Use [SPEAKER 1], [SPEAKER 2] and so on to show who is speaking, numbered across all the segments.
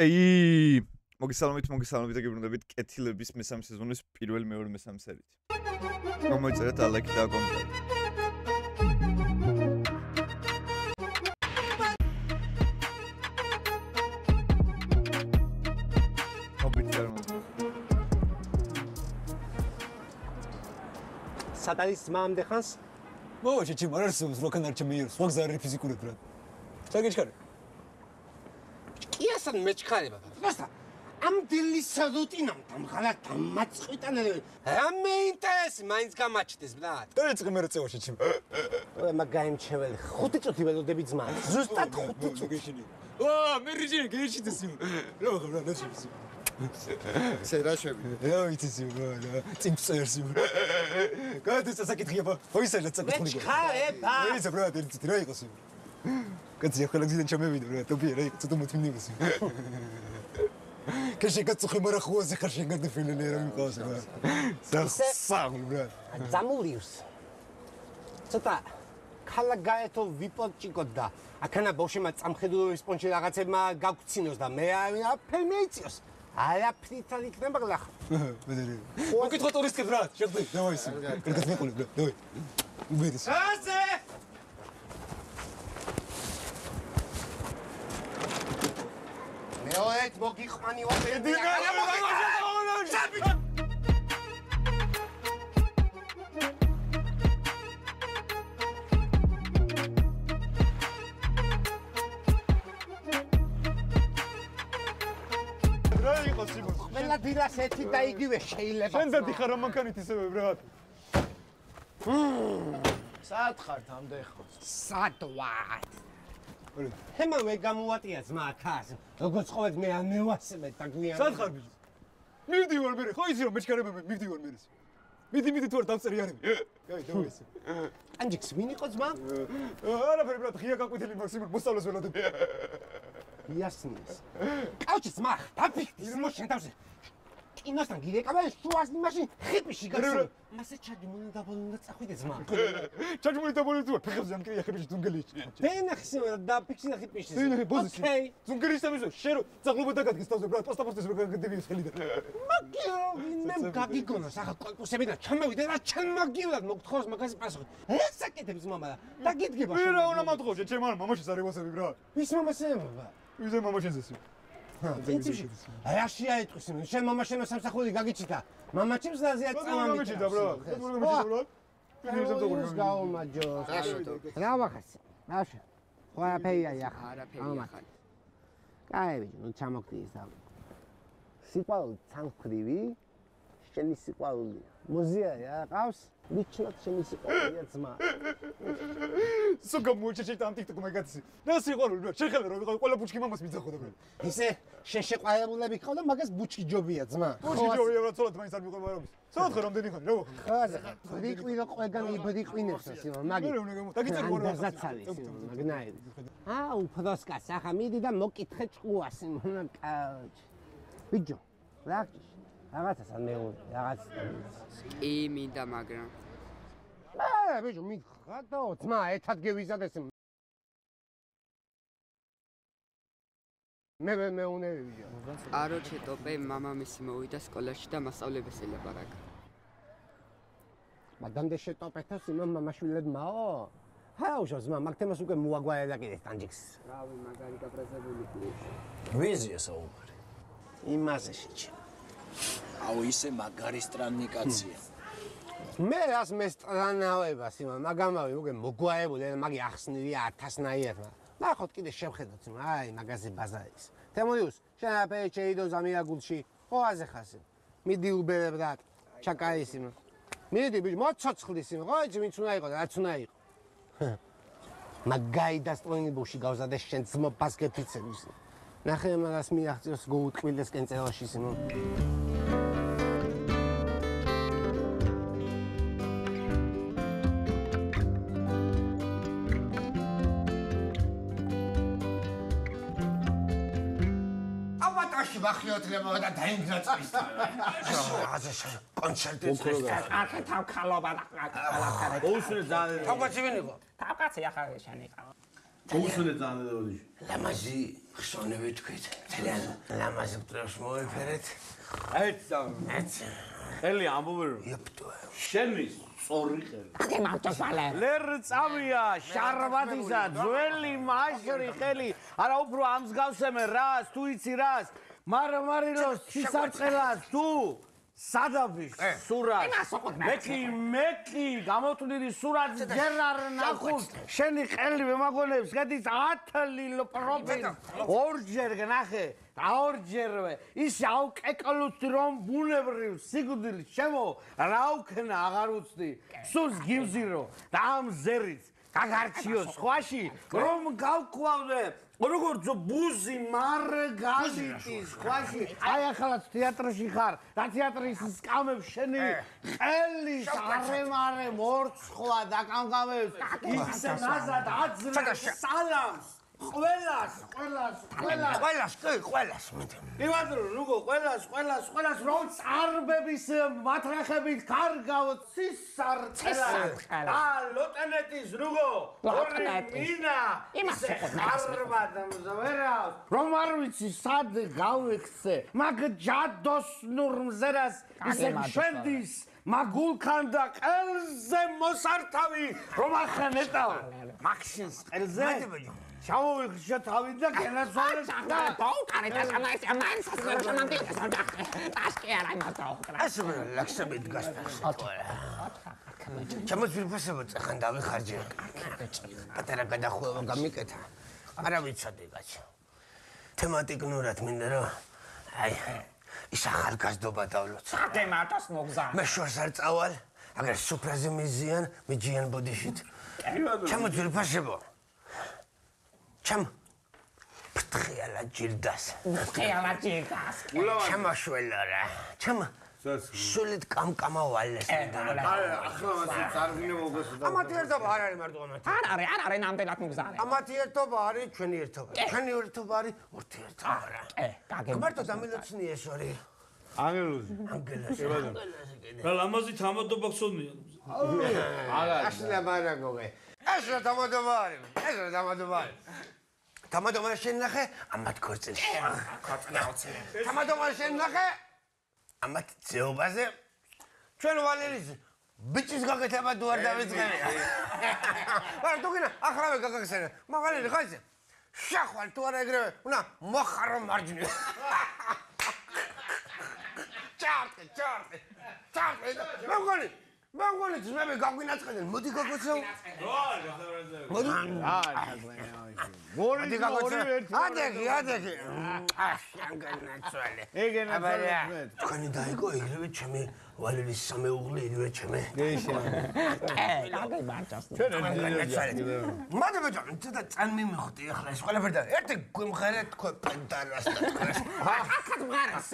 [SPEAKER 1] ეი, მოგესალმებით და გებრუნდებით კეთილების მესამე სეზონის პირველ მეორე მესამე სერიით. გამოიწერეთ ლაიქი და კომენტარი.
[SPEAKER 2] სატანის მამდე ხანს?
[SPEAKER 3] მოვა ჩემ არ არსებობს როკან არ ჩემიერ სხვა გზა არის ფიზიკურად რა. საგეჩქარე.
[SPEAKER 2] კი ასან მეჩქარება. просто ამ დილის რუტინამ დამღალა დამაწყვიტანელი. რამე ინტერესი მაინც გამაჩნდეს ბრატ.
[SPEAKER 3] დაიწყე მე რეწევა ჩემ.
[SPEAKER 2] ой მაგაიმჩეველი 5 წუთი ველოდები ძმა. ზუსტად 5 წუთი.
[SPEAKER 3] მე რიჯი გეჩიდეს იმ. რა ხარ რა ნაცის.
[SPEAKER 2] სერაშები.
[SPEAKER 3] რა ვიცი რა წიმწერს იმ. გადის საკითხია ვისალა საკითხი.
[SPEAKER 2] მეჩქარება.
[SPEAKER 3] ის ბრატ ერთი რა იყოს იმ. კაცი ახლა გზიდან ჩამევიდა რა ტოპია რა ცოტა მოთმინებას. კეშე კაცი მარა ხუაზე ხარ შენ გადაფილელი რა მიყავს რა. საღლ ბრატ.
[SPEAKER 2] ძამურიუს. ცოტა ქალაგაეთო ვიპონჭიკოთ და აქანა ბოშემა წამხედულობის სპონჯი რაღაცებმა გაგცინოს და მე არაფერ მეიწიოს. არაფრით არ იქნება გლახ.
[SPEAKER 3] ბედერი. მოკითხო ტურისტებს რა, შეხვდები, დავაი ისე. კარგად მეყოლებ რა, დავაი. უბედეს.
[SPEAKER 2] აზე! მეოეთ მოგიყვანი ვაფერდი. ყველა დილას ერთი და იგივე შეიძლება.
[SPEAKER 3] შენ ზეთი ხარ მანქანით ისევე ბრატ.
[SPEAKER 2] სად ხართ ამდე ხო? სად ვარ? ჰემა მე გამოვატია ძმა ხას. როგორც ყოველდღე მე არ მევასმეთ და გვიან.
[SPEAKER 3] სად ხარ ბიჭო? მივდივარ მე ხო იცი რომ მეჩქარება მე მივდივარ მე. მიდი თუ არ დავწერი არები. გაი დავაი ისე.
[SPEAKER 2] ანჯიქს ვინ იყო ძმა?
[SPEAKER 3] არაფერი ბრატ ღია გაკვეთილი მაქსიმუმ მოსწავლეს ველოდები.
[SPEAKER 2] იასნის. კაუჩი ძმა დაფიქდი მოშენ თავზე. კინოსთან გირეკავენ შუას იმაში ხიპიში გასულ. მასე ჩაჯმული დაბოლნდა წახვიდე ძმა.
[SPEAKER 3] ჩაჯმული დაბოლნდა თუ ფეხებზე ამ კია ხიპიში ძუნგელში.
[SPEAKER 2] დენახსე და ფიქსი და ხიპიში.
[SPEAKER 3] ოკეი. ძუნგელში დამისო შენ რო ძაღლობა დაგადგეს თავზე ბრატ პოსტაპოსტეს რო გაგდებიეს ხელიდან.
[SPEAKER 2] მაგიო ვინმე გაგიგონოს ახლა კონკურსები და ჩამოვიდე რა ჩემ მაგივრად მოგთხოვს მაგაზე პასუხი. ეს საკეთებს მამა და დაგიდგება
[SPEAKER 3] შენ. მე რა უნდა მათხოვ ჩემ არ მამაშის არ ევასები ბრატ.
[SPEAKER 2] ვის მამასეებობა?
[SPEAKER 3] ვიზე მამაშენზეს.
[SPEAKER 2] რაში აიტყვის შენ მამაშენო სამსახური გაგიჩიტა მამაჩემს დაზია
[SPEAKER 3] წამამიჩიტა ბრატ
[SPEAKER 2] ის გაუმაჯოს რა ვახასე რაში ყველაფერია ახლა არაფერია კაი ნუ ჩამოგდი ის სიყვარული ცალმხრივი შენი სიყვარული მოზიაა ყავს მიჩნად შენი სიყვარულია ძმა
[SPEAKER 3] სულ მოიჩეჩეთ ამ ტიკტოკ მაგაცი რა სიყვარული რა შეხელე რომ ვიყავი ყველა ბუჩქი მამას მიძახოდა ბრატ
[SPEAKER 2] ისე შენ შეყვარებულები ხავ და მაგას ბუჩქი ჯობია ძმა
[SPEAKER 3] ბუჩქი ჯობია რა ცოლად მაინც არ მიყვება რომის ცოლად ხარ რამდენი ხანი რა ვახ
[SPEAKER 2] ხაზე ბრიყვინო ყველგან იბრიყვინებს ასიმა მაგი
[SPEAKER 3] დაგიწერ გორა
[SPEAKER 2] დაზაცალი მაგნაირი უფროსკას ახლა მიდი და მოკითხე ჭყუას კაუჩ ბიჯო რა რაღაცას არ მეუბნე რაღაც
[SPEAKER 4] კი მინდა მაგრამ
[SPEAKER 2] ბიჯო მიხატო ძმა ერთად გევიზადეს მე უნები ბიჯო
[SPEAKER 4] არო ჩეტოპე მამამისი მოვიდა სკოლაში და მასწავლებლებს ელაპარაკა
[SPEAKER 2] მაგამდე შეტოპეთოს იმ მამაშვილებმაო ჰაუშო ძმა მაგ თემას უკვე მოაგვარებდა კიდე სტანჯიქს
[SPEAKER 4] რავი მაგარი გაფრაზებული კლუბში
[SPEAKER 5] ვიზია საუბარი
[SPEAKER 2] იმაზე შეჭი
[SPEAKER 5] აუ ისე მაგარი სტრანიკაცია
[SPEAKER 2] მე რას მე სტრანავებას იმა მაგამავე უკვე მოგვარებული მაგი ახსნილია 1000-ნაირად ნახოთ კიდე შევხედოთ აი მაგაზე ბაზარის თემოიუს შენ აფერი შეიდო ზამიაგულში ხო აზე ხასი მიდი უბერებ რა ჩაკაის იმა მიდი ბიჭო მოცოცხლის იმა ხო იცი ვინც უნდა იყოს რაც უნდა იყოს მაგაი დასტრონიბუში გავზადე შენ ძმო ბასკეტიცებს ნახე მაგას მიაღწევს გოუტყვილდეს კენწეროში იმო ბახიოთლება და დაინგრა წვის. აზე შენ კონცერტი წვის. ახლა თავქალობა და ყველაფერი.
[SPEAKER 5] ოუსუნე ძალიან.
[SPEAKER 2] თავკაცი ვინ იყო?
[SPEAKER 6] თავკაცი ახლა შენ იყავ.
[SPEAKER 5] ოუსუნე ძალიან.
[SPEAKER 2] ლამაზი. ხსოვნები თქვით. ძალიან ლამაზ მტრებს მოეფერეთ.
[SPEAKER 6] ელი ამბობე რომ
[SPEAKER 2] იოპტო.
[SPEAKER 6] შენის სწორი ხელი.
[SPEAKER 7] აკე მარტოსვალე.
[SPEAKER 6] ლერ წავია შარბათისა ძველი მაშური ხელი. არა უფრო ამსგავსემე რას თუ იცი რას? მარილოს სისარწყელას თუ სადაფის სურათს მექი გამოტვლილი სურათს ჯერ არ ნახულს შენი ყელი მემაგონებს გადის 10 პროფილ ორჯერ ნახე ორჯერვე ის აუკეკალუცი რომ ბუნებრივ სიკვდილს შემო რა უქნა აღარ უცდი სულს გივზირო და ამ ზერით გაგარჩიო სხვაში რომ გავკვავდე როგორც ბუზი მარგალიტის ხვაში აი ახალაც თეატრში ხარ და თეატრის სკამებს შენი ყელის არემარე მორცხლა დაკამკამებს ისე ნაზად აძლევს სალამს ყველას იმადრო ნუგო ყველას რომ წარბების მათრახებით კარგავ ცისარწელას და ლოტენეთის ნუგო მინა ისე ხარბადამს ვერავს რომ არ ვიცი სად გავიქცე მაგ ჯადოს ნურმზერას ისე შენდის მაგულქან და ყელზე მოსართავი რომ ახანეტავ მახშინს ყელზე ჩამოვიხშა თავი და გენაცვალე
[SPEAKER 7] და ბაუკარიტა სამაის ამაის სასწრაფო ასკი არა იმათო
[SPEAKER 2] ასე ლაქსებით გასწრაფო ჩამოწვიფასებო ცხან დავიხარჯე პატარა გადახვევა გამიკეთა არა ვიცოდი კაცო თემატიკნურად მინდა რომ აი ის ახალგაზრდობა დავლოცო
[SPEAKER 7] აკე მარტოს მოგზა
[SPEAKER 2] მე შორს არ წავალ აგერ სუფრაზე მიზიან მიჯიან ბოდიშით ჩამოწვიფასებო ჩამ ფრთხიალა ჯილდას ჩამაშველა რა ჩამ სულით კამკამა ვალეს
[SPEAKER 6] ახლა მასე წარგინე მოგესვა
[SPEAKER 2] ამათი ერთობა არ არის მარტო ამათი
[SPEAKER 7] არ არის ნამდვილად მოგზარე
[SPEAKER 2] ამათი ერთობა არის ჩვენი ერთობა ჩვენი ერთობა არის ურთიერთობა რა
[SPEAKER 7] კაკე
[SPEAKER 2] მარტო დამილოცნი ეს ორი
[SPEAKER 6] ანგელოზი რა ლამაზი თამადობა გსონია
[SPEAKER 2] ასლა ბარაგოვე ეს რა თამადობა არის თამადობა შენ ნახე ამათ ქორწილში თამადობა შენ ნახე ამათ ძეობაზე ჩვენ ვალერის ბიჭის გაკეთება თუ არ დავიწყები არა თუ გინა ახლა გაგახსენე მაგალითი ხაიზე შახვალ თუ არა ეგრევე უნდა მოხარო მარჯვნივ ჩარტე მოგონი ძმები გაგვინაწყდნენ მოდი გაგოცავ მოდი გაგოცავ ადეგი შანგანაცვალე თქვენი დაიგო იგივე ჩემი ვალერის სამეუღლე იგივე ჩემი მადა ბეჭო ცოტა წან მიმიხდი ახლა ეს ყველაფერი და ერთი გვიმღერე თქვენ პენტარას და თქვენ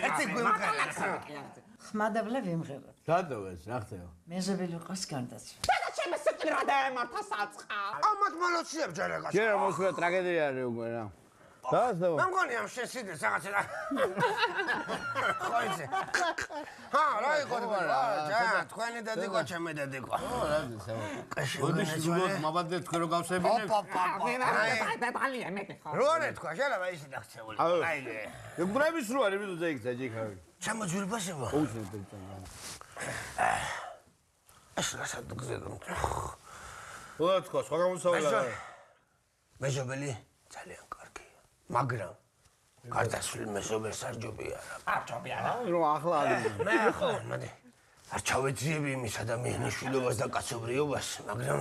[SPEAKER 2] ერთი გვიმღერე
[SPEAKER 8] ხმადაბლა ვიმღერებ.
[SPEAKER 6] დადოვეს, რა ხდება?
[SPEAKER 8] მეზობელი ყოს გარდაცვა.
[SPEAKER 7] და ჩემს სიტყვა დაემართა საწყა
[SPEAKER 2] ამათ მოლოციებ ჯერაგას
[SPEAKER 6] ჯერ მოსვლა ტრაგედია არის უკვე რა. დაასდო.
[SPEAKER 2] მე მგონი ამ შესიდეს რაღაცა რა. ხოიზე. რა იყო რა, თქვენი დადიკო, ჩემი დადიკო.
[SPEAKER 6] რა ძესა. მოდი შეგოთ მაბადე თქვენ რო გავსებინებ.
[SPEAKER 7] დეტალია მე ხო.
[SPEAKER 2] როანე თქვა, შეიძლება ისე დახცეული. აიგე.
[SPEAKER 6] მგრების რო არის ვიდო ზეიქცა ჯიქავი.
[SPEAKER 2] ჩამოძვირებასება.
[SPEAKER 6] უცნებ ეცანა.
[SPEAKER 2] ეს რასაც გზედომ.
[SPEAKER 6] რა თქვა, სხვა გამოსავლა.
[SPEAKER 2] მეზობელი ძალიან კარგია. მაგრამ გარდაცვლილ მეზობელს არ ჯობია რა.
[SPEAKER 7] არ ჯობია რა.
[SPEAKER 6] რომ ახლა არის.
[SPEAKER 2] მე ახლა მოდი. არ ჩავეძიები იმის ადამიანის შვილობას და კაცობრიობას, მაგრამ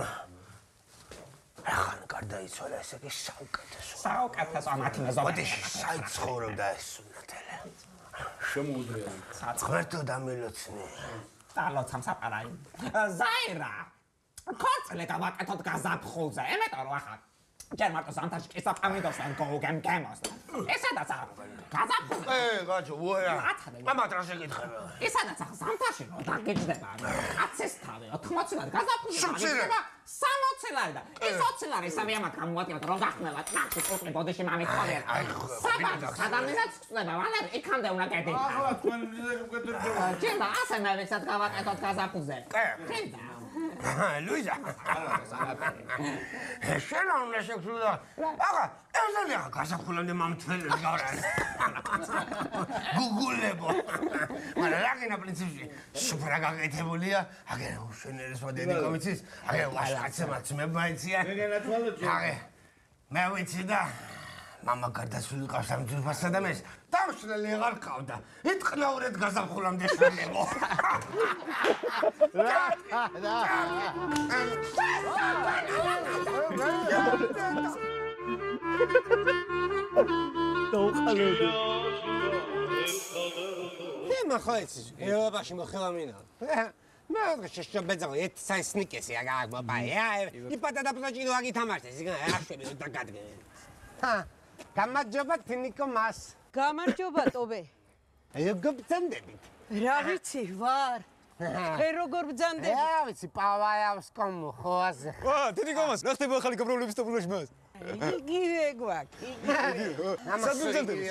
[SPEAKER 2] ახან გარდაიცვალა ესე კი საუკეთესო.
[SPEAKER 7] საუკეთესო მათი მეზობელი.
[SPEAKER 2] მოდი საიცხოვრებდა ეს სუნათელი.
[SPEAKER 6] შემოუდრია.
[SPEAKER 2] ღმერთო დამილოცნი.
[SPEAKER 7] დალოცამ საპარაი. ზაირა. ქორწილე გავაკეთოთ გაზაფხულზე. ემეტო რომ ახლა ჯერ მარტო ზამთარში კი საფამიდოს ან გოგემ გემოს. ესადაც გაზაფხულზე.
[SPEAKER 2] გაჩო, უარა. მამა დროშე გითხება.
[SPEAKER 7] ესადაც ახლა ზამთარში რომ დაგეჯდება. კაცის თავი 80 ლარი გაზაფხულზე. 60 ლარი და ეს 20 ლარი სამი ამათ გამოატიოთ რომ გახმევა ტრაქის ყუთი ბოდიში მამის ხოლია. საბადოს ადამიანს ხდება ვანერ იქამდე უნდა გედი.
[SPEAKER 6] ახლა თქვენ მიზეზი უკეთებდა.
[SPEAKER 7] ჯერა ასე მე ვეცად გავაკეთოთ გაზაფხულზე. ხენდა.
[SPEAKER 2] ლუიზა. შენ უნდა შეგვიდა. აღა, ეზალია გასახულამდე მამთველებს გავარან. გუგულებო. მაგრამ რაგენა პრინციპში სუპრა გაკეთებულია. აგერ უშენერეს მოდედი კომიცის. აგერ ვაშკაცემაც მებაიცია. აგერ მე ვიცი და მამა გარდაცვლილი ყავს ამ ძულფასა და მეს დამშნელი აღარ ყავდა. იტყნაურეთ გასახულამდე შენებო. ხოიცი, ევროპაში მოხელამინა. მე შეშობეძო ეთ საინსნიკესი აგა ბაია. იპატა და პროჯინო აგი თამაშდეს, იგა აშვები და გადგე. გამარჯობა თინიკო მას.
[SPEAKER 9] გამარჯობა ტობე.
[SPEAKER 2] როგორ ბრძანდებით?
[SPEAKER 9] რა ვიცი, ვარ. ხე როგორ ბრძანდები?
[SPEAKER 2] რა ვიცი, პავაიავს კომო ხოაზე.
[SPEAKER 3] თინიკო მას, რა ხდება ახალი პრობლემის ტოპულაში მას?
[SPEAKER 9] იგივე გვაქვს.
[SPEAKER 2] სამბრძანდები.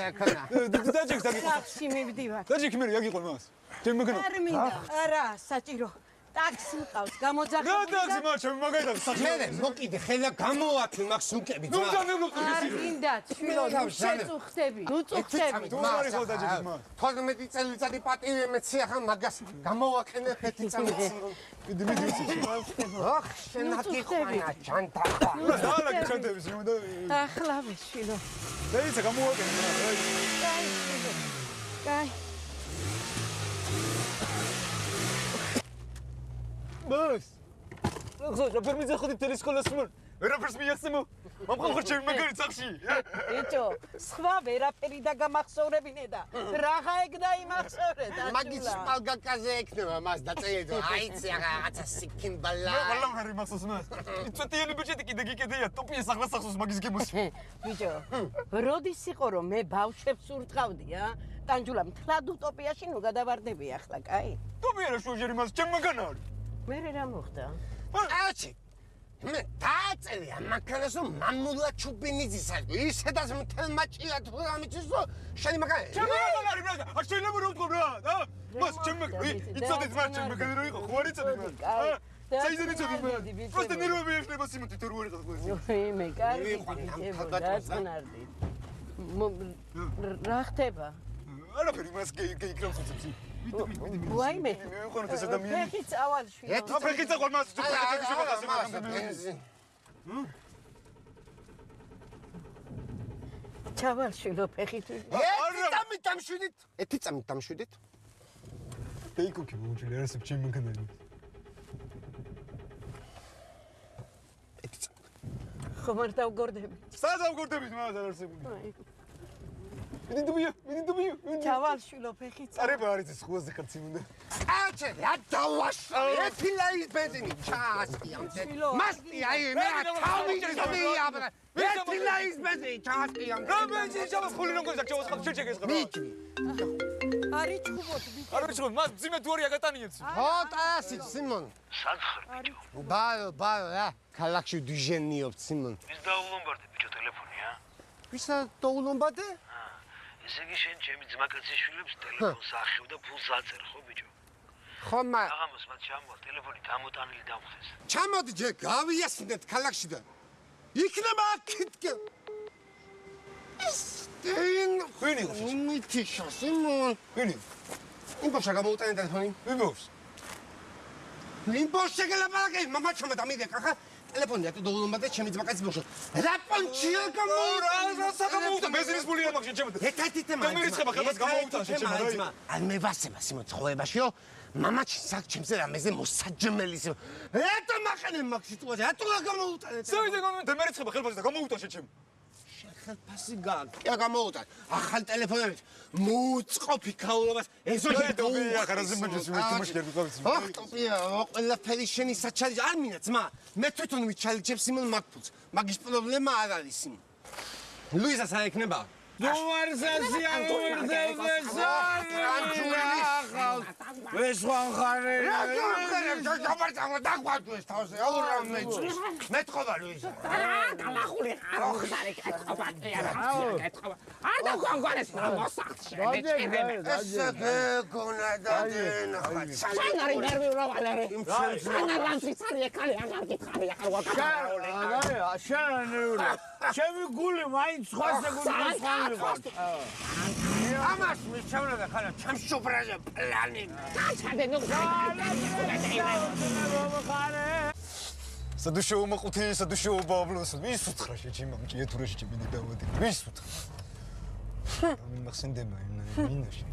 [SPEAKER 3] დაჯექს დაგიყვან.
[SPEAKER 9] ტაქსი მივდივარ.
[SPEAKER 3] დაჯექი მე აგიყვან მას. ჩემ მაგანა.
[SPEAKER 9] არ მინდა. არა, საჭირო. ტაქსი მყავს, გამოძახე.
[SPEAKER 3] რა ტაქსი მარ ჩემ მაგაიდან სახში.
[SPEAKER 2] მე მოკიდე ხელა გამოვაქი მაგ სუნკები ძმა.
[SPEAKER 9] არ მინდა, შვილო, შეწუხდები. უწუხდები.
[SPEAKER 3] თუ არ იყო დაჯექი მას.
[SPEAKER 2] 12 წელიწადი პატივი მეცი ახლა მაგას გამოვაქენე ხეთი წამიც.
[SPEAKER 3] მიდი.
[SPEAKER 2] ოხ, შენ აკიყვანა ჯანთა.
[SPEAKER 3] დაალაგე ჩანტების იმდა.
[SPEAKER 9] ახლავე, შვილო.
[SPEAKER 3] დაიცა გამოვაკენე.
[SPEAKER 9] კაი.
[SPEAKER 3] მას. რა ფერმიზე ходит ტელესკოპს მან. ვერაფერს მიახსენო. მომხარ ჩემი მაგარი სახში.
[SPEAKER 9] ბიჭო, სხვა ვერაფერი და გამახსოვრებინე და რაღა ეგ დაიმახსოვრე და
[SPEAKER 2] მაგის შპალგაკაზე ექნება მას დაწერილო. აიცი რაღაცა სიკინბალა.
[SPEAKER 3] ვალამ ხარი მახსოვს მას. იწვეტიანი ბიჭეთი კიდე გიკედეა ტოპიეს ახლა სახსოვს მაგის გემოს.
[SPEAKER 9] ბიჭო, როდის იყო რომ მე ბავშვებს ურტყავდი, ა? ტანჯულა მთლად უტოპიაში ნუ გადავარდები ახლა, კაი?
[SPEAKER 3] ტოპიერა შუჟერი მას ჩემ მაგანა არის.
[SPEAKER 9] მე რა მოხდა?
[SPEAKER 2] აჩი. მე დააწერია მანქანას რომ მამულა ჩუბინიძის არის. ისედაც მთელმა ჭია თუ რამიცის რომ შენი მაგანა.
[SPEAKER 3] ჩემ მაგანა არის ბრატა. არ შეიძლება რომ ვთქვა რა, და? მას ჩემ მაგანა. იცოდეთ მას ჩემ მაგანა რო იყო, ხო არ იცოდეთ მას? საიდან იცოდეთ მას? პროსტე ნერვები ეშნება სიმონტი თუ რო არ იყო.
[SPEAKER 9] მე კარგი დაწყნარდი. რა ხდება?
[SPEAKER 3] არაფერი მას გეიქრავს ხოცებს.
[SPEAKER 9] ვაიმე.
[SPEAKER 3] მე ვიყავ ეს ადამიანი.
[SPEAKER 9] ფეხი წავალ შვილო.
[SPEAKER 3] ფეხი წავალ მას
[SPEAKER 9] ჩავალ შვილო ფეხი თუ.
[SPEAKER 2] ეთი წამით დამშვიდით.
[SPEAKER 3] დეიკოკი მოუჭირე არასებ ჩემ მანქანაში.
[SPEAKER 2] ეთი წამით.
[SPEAKER 9] ხომ არ დავგორდები.
[SPEAKER 3] სად დავგორდებით მას არასებული. მიდი.
[SPEAKER 9] ჩავალ შვილო ფეხი წავალ.
[SPEAKER 3] წარება არის ეს ხუაზე ხარცი უნდა.
[SPEAKER 2] აჩე, რა დავაშვა. ეთი ლაის ბენზინი ჩაასტიამდე. მასტი აი მე თავისია ბრა. ეთი ლაის ბენზინი ჩაასტიამდე.
[SPEAKER 3] რა ბენზინი ჩავასხული რომ გოჟა ჩავასხავ შეჭეგეს რა.
[SPEAKER 2] მიჭი.
[SPEAKER 9] არის ჩხუბოთ ბიჭო.
[SPEAKER 3] არ ვიცი მას ძიმე თუ არის აკატანიებს.
[SPEAKER 2] ხო, ტასი სიმონ.
[SPEAKER 5] სად ხარ ბიჭო?
[SPEAKER 2] ბარო რა. ქალაქში დიჟენიობ სიმონ.
[SPEAKER 5] ვის დაულომბარდე ბიჭო ტელეფონი, ა?
[SPEAKER 2] ვისა დაულომბადე?
[SPEAKER 5] ესე იგი შენ ჩემი ძმაკაციშვილებს ტელეფონს ახევ და ფულს აწერ ხო ბიჭო?
[SPEAKER 2] ხო მა.
[SPEAKER 5] აღამოს მათ ჩამოვალ ტელეფონი დამოტანილი დამხეს.
[SPEAKER 2] ჩამოდი ჯერ გავიასნეთ ქალაქში და იქნება აქეთკე. სტეინ
[SPEAKER 3] ვინ იყო?
[SPEAKER 2] მითიშა სიმონ.
[SPEAKER 3] ვინ?
[SPEAKER 2] იმბოშა გამოუტანე ტელეფონი.
[SPEAKER 3] ვიბოს?
[SPEAKER 2] იმბოშა გელაპარაკე მამა ჩამოდა მიდე ხა ტელეფონია თუ დაულომბადე ჩემი ძმაკაცის ბოშო. რა პონჩია
[SPEAKER 3] რა საკამოუთა ბენზინის ფული არ მაქვს ჩემო.
[SPEAKER 2] ეთათი თემა.
[SPEAKER 3] გამერიცხება ხელს გამოუთა ჩემო.
[SPEAKER 2] ან მე ვასება სიმონ ცხოვრებაშიო. მამაჩი საკ ჩემზე რამეზე მოსაჯმელი სიმონ. რატომ ახანე მაგ სიტუაცია? რატომ გამოუტანე?
[SPEAKER 3] საერთოდ გამერიცხება ხელს და გამოუთა ჩემო.
[SPEAKER 2] ხელფასი გააკია გამოუტან. ახალ ტელეფონებით მოუწყობი ქაულობას ეზოში
[SPEAKER 3] დობია ხარაზე მეჯეს მე თუმაში გერბიყავიც.
[SPEAKER 2] ოხ ტოპია ყველაფერი შენი საჩალი არ მინდა ძმა. მე თვითონ ვიჩალიჩებ სიმონ მაგფულს. მაგის პრობლემა არ არის სიმონ. ლუიზას არ ექნება?
[SPEAKER 6] დუვარსასია ვერდებესა. ეს ხარ
[SPEAKER 2] გამარჯობა დაგვაქვს თავზე. აურა მე თქობა ლუიზა.
[SPEAKER 7] გალახული ხარ ხარ ეკეთება. არ და გონგონეს მოსახს შემეჭებე.
[SPEAKER 2] ესე გონა დადენ ხა.
[SPEAKER 7] შენ არის ნერვიულოვანერი. შენ რანციც არის ეკალი აღარ გითხარი ახლა გაკარაული.
[SPEAKER 6] შენ ნერვიულო. ჩემი გული მაინც სხვა სეგუნდას
[SPEAKER 2] ამას მიჩვენა ხარა ჩემს შუბრაზე პლანი.
[SPEAKER 7] გაჩადე ნუ.
[SPEAKER 3] სადუშო მოყუთი სადუშო ბაბლოს ვის უთხრა შეჭიმამ ჭიეთურაში ჭიმინი დავადი ვის უთხრა მახსენდება მინაში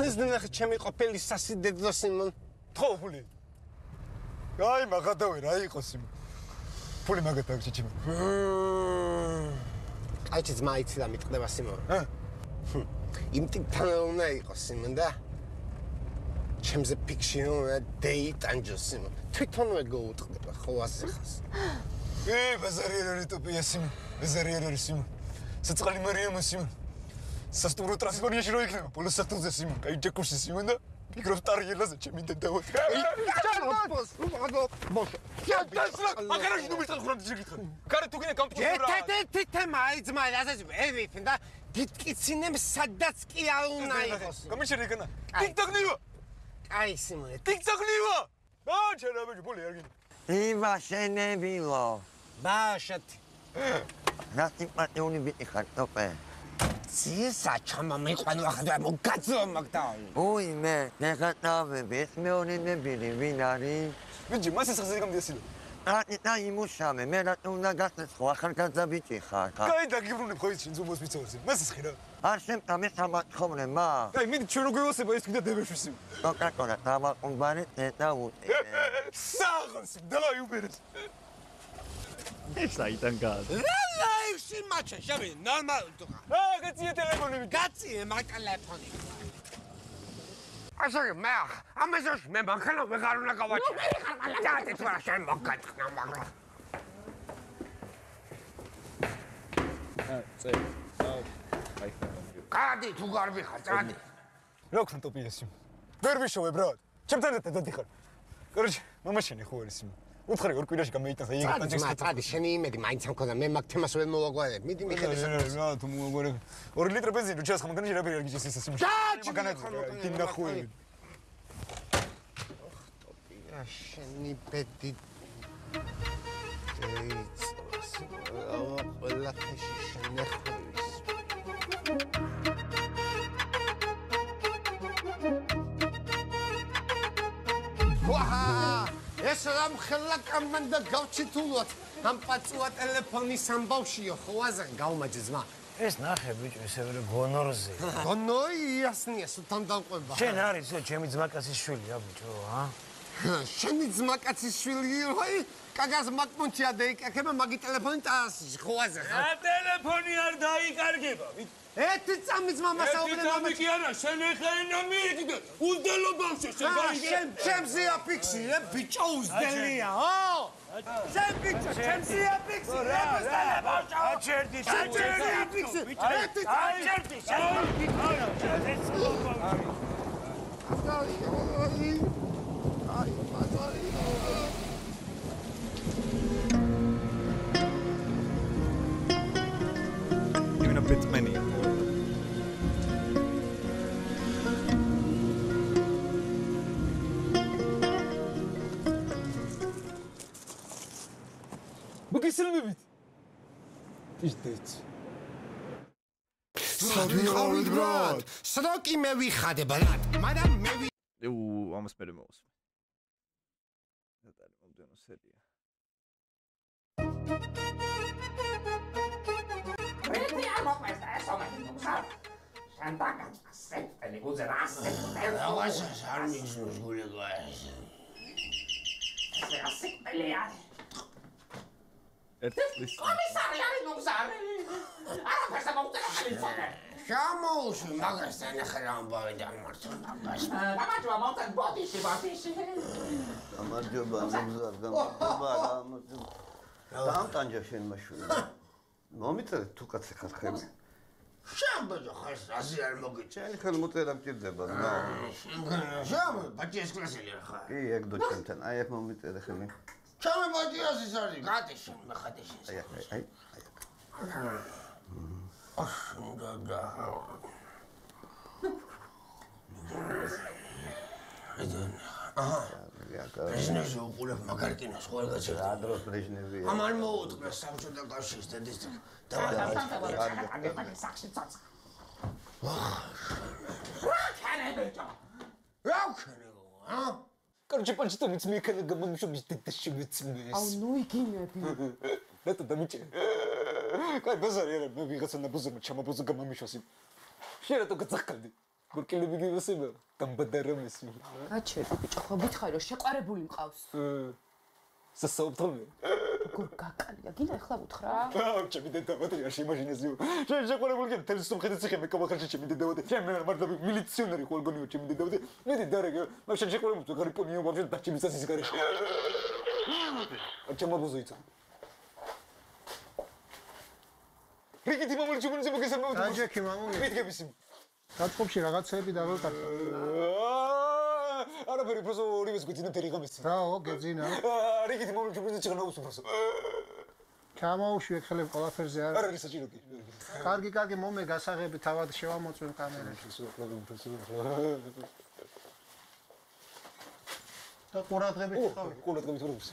[SPEAKER 2] ეს ნახე ჩემი ყოფილი სასიდედლო სიმონ
[SPEAKER 3] ხო ფული აი მაგადავე რა იყოს იმ ფული მაგადა შეჭიმა
[SPEAKER 2] აი ეს მაიცი და მიტყდება სიმონ იმ ტიპთან უნდა იყოს სიმონ და ჩემზე ფიქში უნდა დეიტანჯოს სიმონ თვითონვე გოუტყდება ხო ასე ხას
[SPEAKER 3] ბაზარიერი ტოპია სიმონ ბაზარიერი სიმონ საწყალი მარიამა სიმონ სასტუმრო ტრანსფორმიაში რო იქნება პოლოს საფთულზე სიმონ კაი ჯეკურსი სიმონ და ფიქრობ ტარიელაზე ჩემი დედაოთ მაგარაში ნუ მისწრაფ ხვრად შეგითხარ გარე თუ გინდა გამტკიცო რა
[SPEAKER 2] ერთ-ერთი თემა არის ძმა ასეც ევიფ და გიტკიცინებ სადაც კი არ უნდა იყოს
[SPEAKER 3] გამიშერეკნა ტიკტოკნივა
[SPEAKER 2] აი სიმონე
[SPEAKER 3] ტიკტოკნივა ჩერა ბიჭი ბული არ გინდა
[SPEAKER 10] ივა შენებილო
[SPEAKER 2] ბაშეთი
[SPEAKER 10] რა ტიპატეული ბიჭი ხარ ტოპე
[SPEAKER 2] ცისა ჩამა მიყვანო ახლა მოგაძო მაგდაი
[SPEAKER 10] ой მე ნახატავები ეს მეორე ნებილი ვინ არის
[SPEAKER 3] ბიჭი მას ეს ხზე გამდიასილო
[SPEAKER 10] და იმუშავე მე რა უნდა გასცეს ხო ახალგაზრდა ბიჭი ხარ
[SPEAKER 3] კაი დაგიბრუნებ ხო ის ზუმოს მიცავსი მას ეს ხირა
[SPEAKER 10] არ შემტა მე სამათხოვნე მა
[SPEAKER 3] კაი მიდი ჩვენ რო გვევასება ეს კიდე დებეშვისი
[SPEAKER 10] კოკაკოლა დამაყუმბარი და უტე
[SPEAKER 3] საღონს დავაი უბერეს
[SPEAKER 1] ეს აიდან გადა
[SPEAKER 2] ლაივში მაჩა შევი ნორმალ თუ
[SPEAKER 3] გაციე ტელეფონი
[SPEAKER 2] გაციე მაგ ტელეფონი ასაკი მე ამაზოშ მე მანქანა ვეღარ უნდა გავაჭრე დადი თუ რა შენ მოგაჭრა მაგრამ გადი თუ გარბი ხარ წადი
[SPEAKER 3] რა ქნა ტოპიესი ვერ ვიშოვებ რა ჩემთან ერთად დადიხარ კოროჩ მამაშენი ხო არის იმ უთხარი ორ კვირაში გამოიტანს აი ეგ ტანჯექსი
[SPEAKER 2] წადი შენი იმედი მაინც ამ ქონდა მე მაგ თემას ვერ მოვაგვარებ მიდი მიხედე
[SPEAKER 3] რა თუ მოვაგვარებ 2 ლიტრი ბენზინი რო ჩას ხომ განიჟე რა ბერი გიჟეს ეს იმ მაგანა ტიმნა ხუები ტოპია
[SPEAKER 2] შენი ბედი ეიც ყველა ხეში შენახვის ეს რამ ხელა კამანდა გავჩითულოთ ამ პაწუა ტელეფონის ამბავშიო ხო აზან გავმაჯე ძმა
[SPEAKER 6] ეს ნახე ბიჭო ესევე გონორზე
[SPEAKER 2] გონოი იასნია სულთან დავყვება
[SPEAKER 6] შენ არის ჩემი ძმაკაცის შვილია ბიჭო
[SPEAKER 2] შენი ძმაკაცის შვილი ვაი კაგას მაკმუნჩია დაიკარგება მაგი ტელეფონი ტასი ხო აზან
[SPEAKER 6] რა ტელეფონი არ დაიკარგება
[SPEAKER 2] ერთი წამი ძმა მასაუბრე
[SPEAKER 6] მამაჩი კი არა შენ ეხენა მიდი და უძდელო ბავშვი შენ გაიგე
[SPEAKER 2] ჩემზე აფიქსირე ბიჭო უძდელია ო შენ ბიჭო ჩემზე აფიქსირე
[SPEAKER 6] აჩერდი
[SPEAKER 2] აფიქსირე
[SPEAKER 6] აჩერდი
[SPEAKER 1] იმენა ბეტმენი
[SPEAKER 3] მოგესალმებით ის დეც
[SPEAKER 2] სადვიყავით ბრატ სროკი მე ვიხადე ბრატ მაგრამ მე
[SPEAKER 1] ამას მე მოვსმე ნატალი მომდენო სერია
[SPEAKER 7] პრეტი ამოყეს და ეს მომხარ შენ დაგასწრებ ტელი უზრასე
[SPEAKER 6] რაღაც არ მიგზნოს გული გაეს
[SPEAKER 7] ეს ასე პელია
[SPEAKER 1] ერთის
[SPEAKER 7] კომისარი არის მომზარი არაფერს ამოუწერა ხალიფონე
[SPEAKER 2] შემოუშვი მაგას თანახე ამბავი დამართო მაგას
[SPEAKER 7] გამარჯობა მოწენ ბოდიში
[SPEAKER 10] გამარჯობა მომზარ გამტანჯა შენ მაშვილი მომიწერე თუ კაცი ხარ ხელი
[SPEAKER 2] შენ ბაჭო ხარ ასე არ მოგიჭე
[SPEAKER 10] შენ ხელ მოწერა მჭირდება რა
[SPEAKER 2] შენ ბაჭი ეს კლასელი ხარ
[SPEAKER 10] კი ეგ დო ჩემთან აი აქ მომიწერე ხელი
[SPEAKER 2] ჩემი ბაჭი ასე არის გადი შენ მე ხადი შენ
[SPEAKER 10] აი
[SPEAKER 2] Brezhnevs უყურებ მაგარი კინოს ყველგან.
[SPEAKER 10] რა დროს ბრეჟნევია?
[SPEAKER 2] ამან მოუწყდა საბჭოთა კავშირის დედის
[SPEAKER 3] Короче, почти не смею, когда мы еще без дедушки.
[SPEAKER 9] ну и гинеби.
[SPEAKER 3] Это да мече. Кай базар, мы бегаться на базар, чама базар гамма мишоси. Шера только цахкалди. Гуркели бегивасиба, там бадарамеси.
[SPEAKER 9] გაჩერდი ბიჭო, ხო გითხარი რომ შეყარებული მყავს.
[SPEAKER 3] სასაუბთომი.
[SPEAKER 9] გურ გაკალია, გინდა ეხლა უთხრა?
[SPEAKER 3] ჩემი დედა ბატრია შემაჟინეზიო. შეყარებული კი თელს სომხეთის ციხე მე კავახალში ჩემი დედა ბატრია. ჩემი მართლა მილიციონერი ხოლგონიო ჩემი დედა ბატრია. მე დარეგე, მაგრამ შეყარებული თუ გარიპონიო ვაფშე დაჩიმისას ის გარეშე. ჩემო ბოზოიცა. რიგითი მომული ჩუბუნზე მოგესალმებით.
[SPEAKER 2] დაჯექი მამული.
[SPEAKER 3] მითგებისი.
[SPEAKER 2] გაწყობში რაღაცეები დაგაკარგა.
[SPEAKER 3] არაფერი პროსო ორივეს გვიძინა თერიღამის.
[SPEAKER 2] რაო, გეძინა.
[SPEAKER 3] რიგითი მომული ჩუბუნზე ჩღნა უსუფროსო.
[SPEAKER 2] ჩამოუშვი ეხლებ ყველაფერზე არ.
[SPEAKER 3] არ არის საჭირო კი.
[SPEAKER 2] კარგი, მომე გასაღები თავად შევამოწმენ კამერაში. და ყურადღებით ხავი.
[SPEAKER 3] ყურადღებით რობს.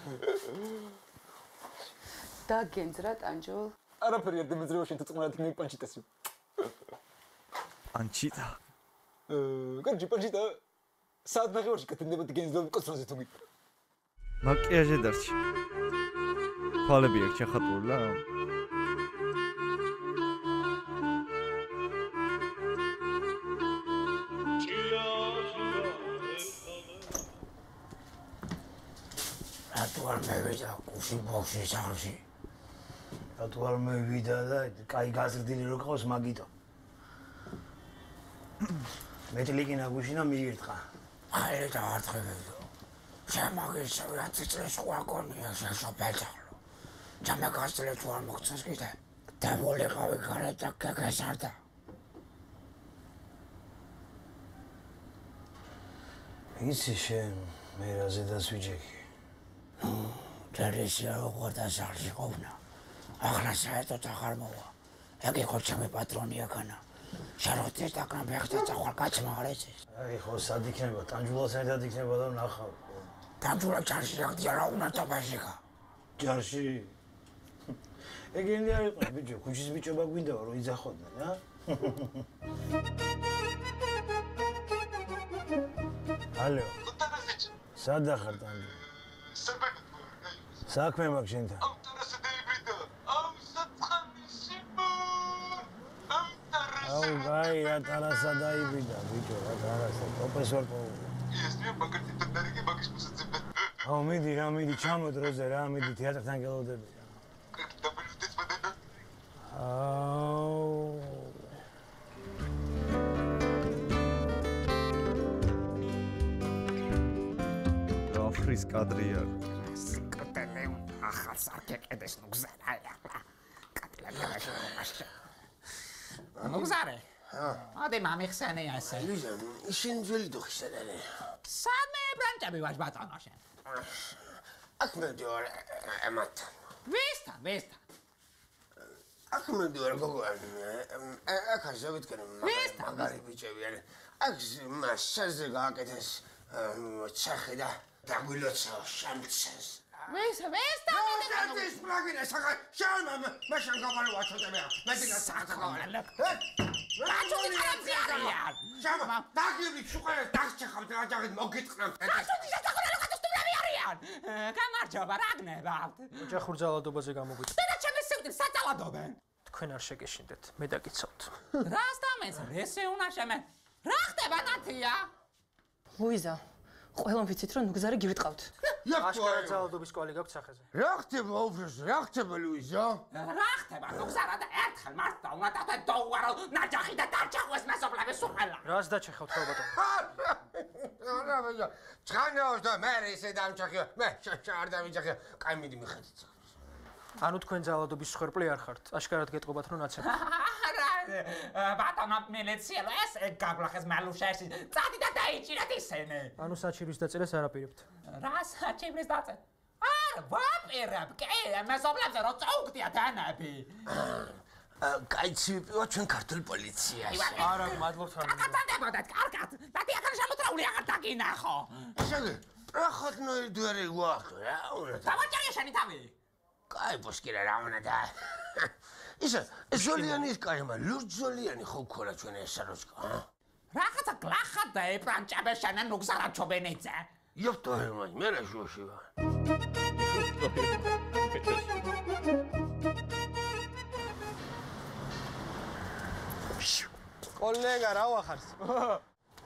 [SPEAKER 9] და გენძრა ტანჯოლ.
[SPEAKER 3] არაფერი არ დემეძრევა შენ თწყმარად მე პანჩიტასი.
[SPEAKER 1] ანჩიტა.
[SPEAKER 3] კარგი პანჩიტა. საათ ნახევარში კეთდებოდი გენძრა კონსტრუქციაზე თუგი.
[SPEAKER 1] მაკიაჟე დარჩი. თვალები აქვს ჩახატული რა.
[SPEAKER 6] რატო არ მევიდა კუში ბოქსის სახლში? რატო არ მევიდა და კაი გაზრდილი რო ყავს მაგიტო. მეტლიკინა გუშინა მიირთხა. აი და ართხებედო. შემაგის რაც წეს სხვა კონია შეშობელთალო. ჯამაგასწლე თუ არ მოგწეს კიდე. დაბოლიყავი გარეთ და გაგასარდა. იცი შენ მე რაზე დასვიჯექი. ჯერესია როგორ დასახში ყოფნა. ახლა საერთოდ აღარ მოვა. ეგ იყო ჩემი პატრონი აქანა. შაროთეს და კამბეხთა წახვალ კაცმა არ ეცეს. აი ხო სად იქნება? ტანჯულას ერთად იქნება და ნახავ. ტანჯულა ჯარში რაგდია რა უნდა დაბაშიკა. ჯარში? ეგ ინდი არ იყო ბიჭო, ქუჩის ბიჭობა გვინდაო რომ იძახოდნენ, რა? ალო. სად ახარ ტანჯულა? საქმე მაქვს შენთან. აუ გაი რა ტარასა დაიბიდა ბიჭო რა ტარასა პროფესორ პოული ეს მე მაგათი დარიგი მაგის მოსაცემ აუ მიდი ჩამო დროზე რა მიდი თეატრთან გელოდები კარგი დაბლუდეთ მადანა აუ
[SPEAKER 1] რაფრის კადრია
[SPEAKER 7] სკოტელე ახალს აკეკედეს ნუგზარაია კატლაგაშა ნუგზარე ადი მამიხსენე ასე
[SPEAKER 2] ლიზა ისინი ძველი დოხისადარე
[SPEAKER 7] სამე ბრანჭები ვარ ბატონო შენ
[SPEAKER 2] აქ მედიორ ემათ
[SPEAKER 7] ვესთან
[SPEAKER 2] აქ მედიორ გოგო აქ ჟავიტკენ მაგარი ბიჭები არის აქ მასაზე გააკეთეს ჩახი და დაგვილოცა შამცეს
[SPEAKER 7] ვესთან
[SPEAKER 2] ეს პრაგინა საღა შალმა მაშან გავარე ვაჩოდები მე დინა
[SPEAKER 7] საკავალა კაცოდი ხარცია
[SPEAKER 2] შამა დაგივლი შუყერე დაგჭახავთ რა ჯაღით მოგიტყნამ
[SPEAKER 7] კაცოდი საკავალა კაცოდი არიან გამარჯობა რა გნებავთ
[SPEAKER 11] ოჯახურ ძალადობაზე გამოგვიწევთ
[SPEAKER 7] და ჩემს სიკვდილს საწალადობენ
[SPEAKER 11] თქვენ არ შეგეშინდეთ მე დაგიცავთ
[SPEAKER 7] რას დამენს რესე უნდა შემე რა ხდება ნათია
[SPEAKER 12] ლუიზა ყველამ ვიცით რომ ნუგზარი გივიტყავთ
[SPEAKER 11] აშკარა ძალადობის კვალი გაქვთ სახეზე
[SPEAKER 2] რა ხდება უფროს რა ხდება ლუიზა
[SPEAKER 7] რა ხდება ნუგზარა და ერთხელ მართლა უნდა დათო დაუარო ნაჯახი და დაჭაღვეს მასობლები სულყელა
[SPEAKER 11] რას დაჭეხავთ ხო ბატონო
[SPEAKER 2] რა ბაჟა ჩხანაოს და მე ისე დამჭახია მე არ დამიჭახია კაი მიდი მიხედით
[SPEAKER 11] ანუ თქვენ ძალადობის სხერპლი არ ხართ აშკარად გეტყობათ რომ ნაცემთ
[SPEAKER 7] ბატონო მილიცია ეს გაგლახეს მალუშაში წადი და დაიჭირეთ ისინი
[SPEAKER 11] ანუ საჩივრის დაწერას არ აპირებთ
[SPEAKER 7] რა საჩივრის დაწერა არ ვაპირებ კი მასობლებზე რომ წაუგდია დანები
[SPEAKER 2] კაიცი ვიპივა ჩვენ ქართულ პოლიციაში.
[SPEAKER 11] არა, მადლობთ რა.
[SPEAKER 7] კატანდებოდეთ, კარგად. და ახლა შემოწრაული აღარ დაგინახო.
[SPEAKER 2] შეგე, ახოთ ნოიდვერი გვაქვს რა, უნდა.
[SPEAKER 7] დავაჭერე შენი თავი.
[SPEAKER 2] კაი, ბოსკირა რა უნდა და. ისა, ზოლიანი ის კაი, მაგრამ ლურჯ-ზოლიანი ხო ქორა ჩვენ ესაროჩკა, ჰა?
[SPEAKER 7] რაღაცა გლახა და ეპრანჭაბე შენ ნუგზარაჩობენიძე.
[SPEAKER 2] იოფტო ემაი, მე რა შუაში ვარ.
[SPEAKER 11] კოლეგა რა ვახარს?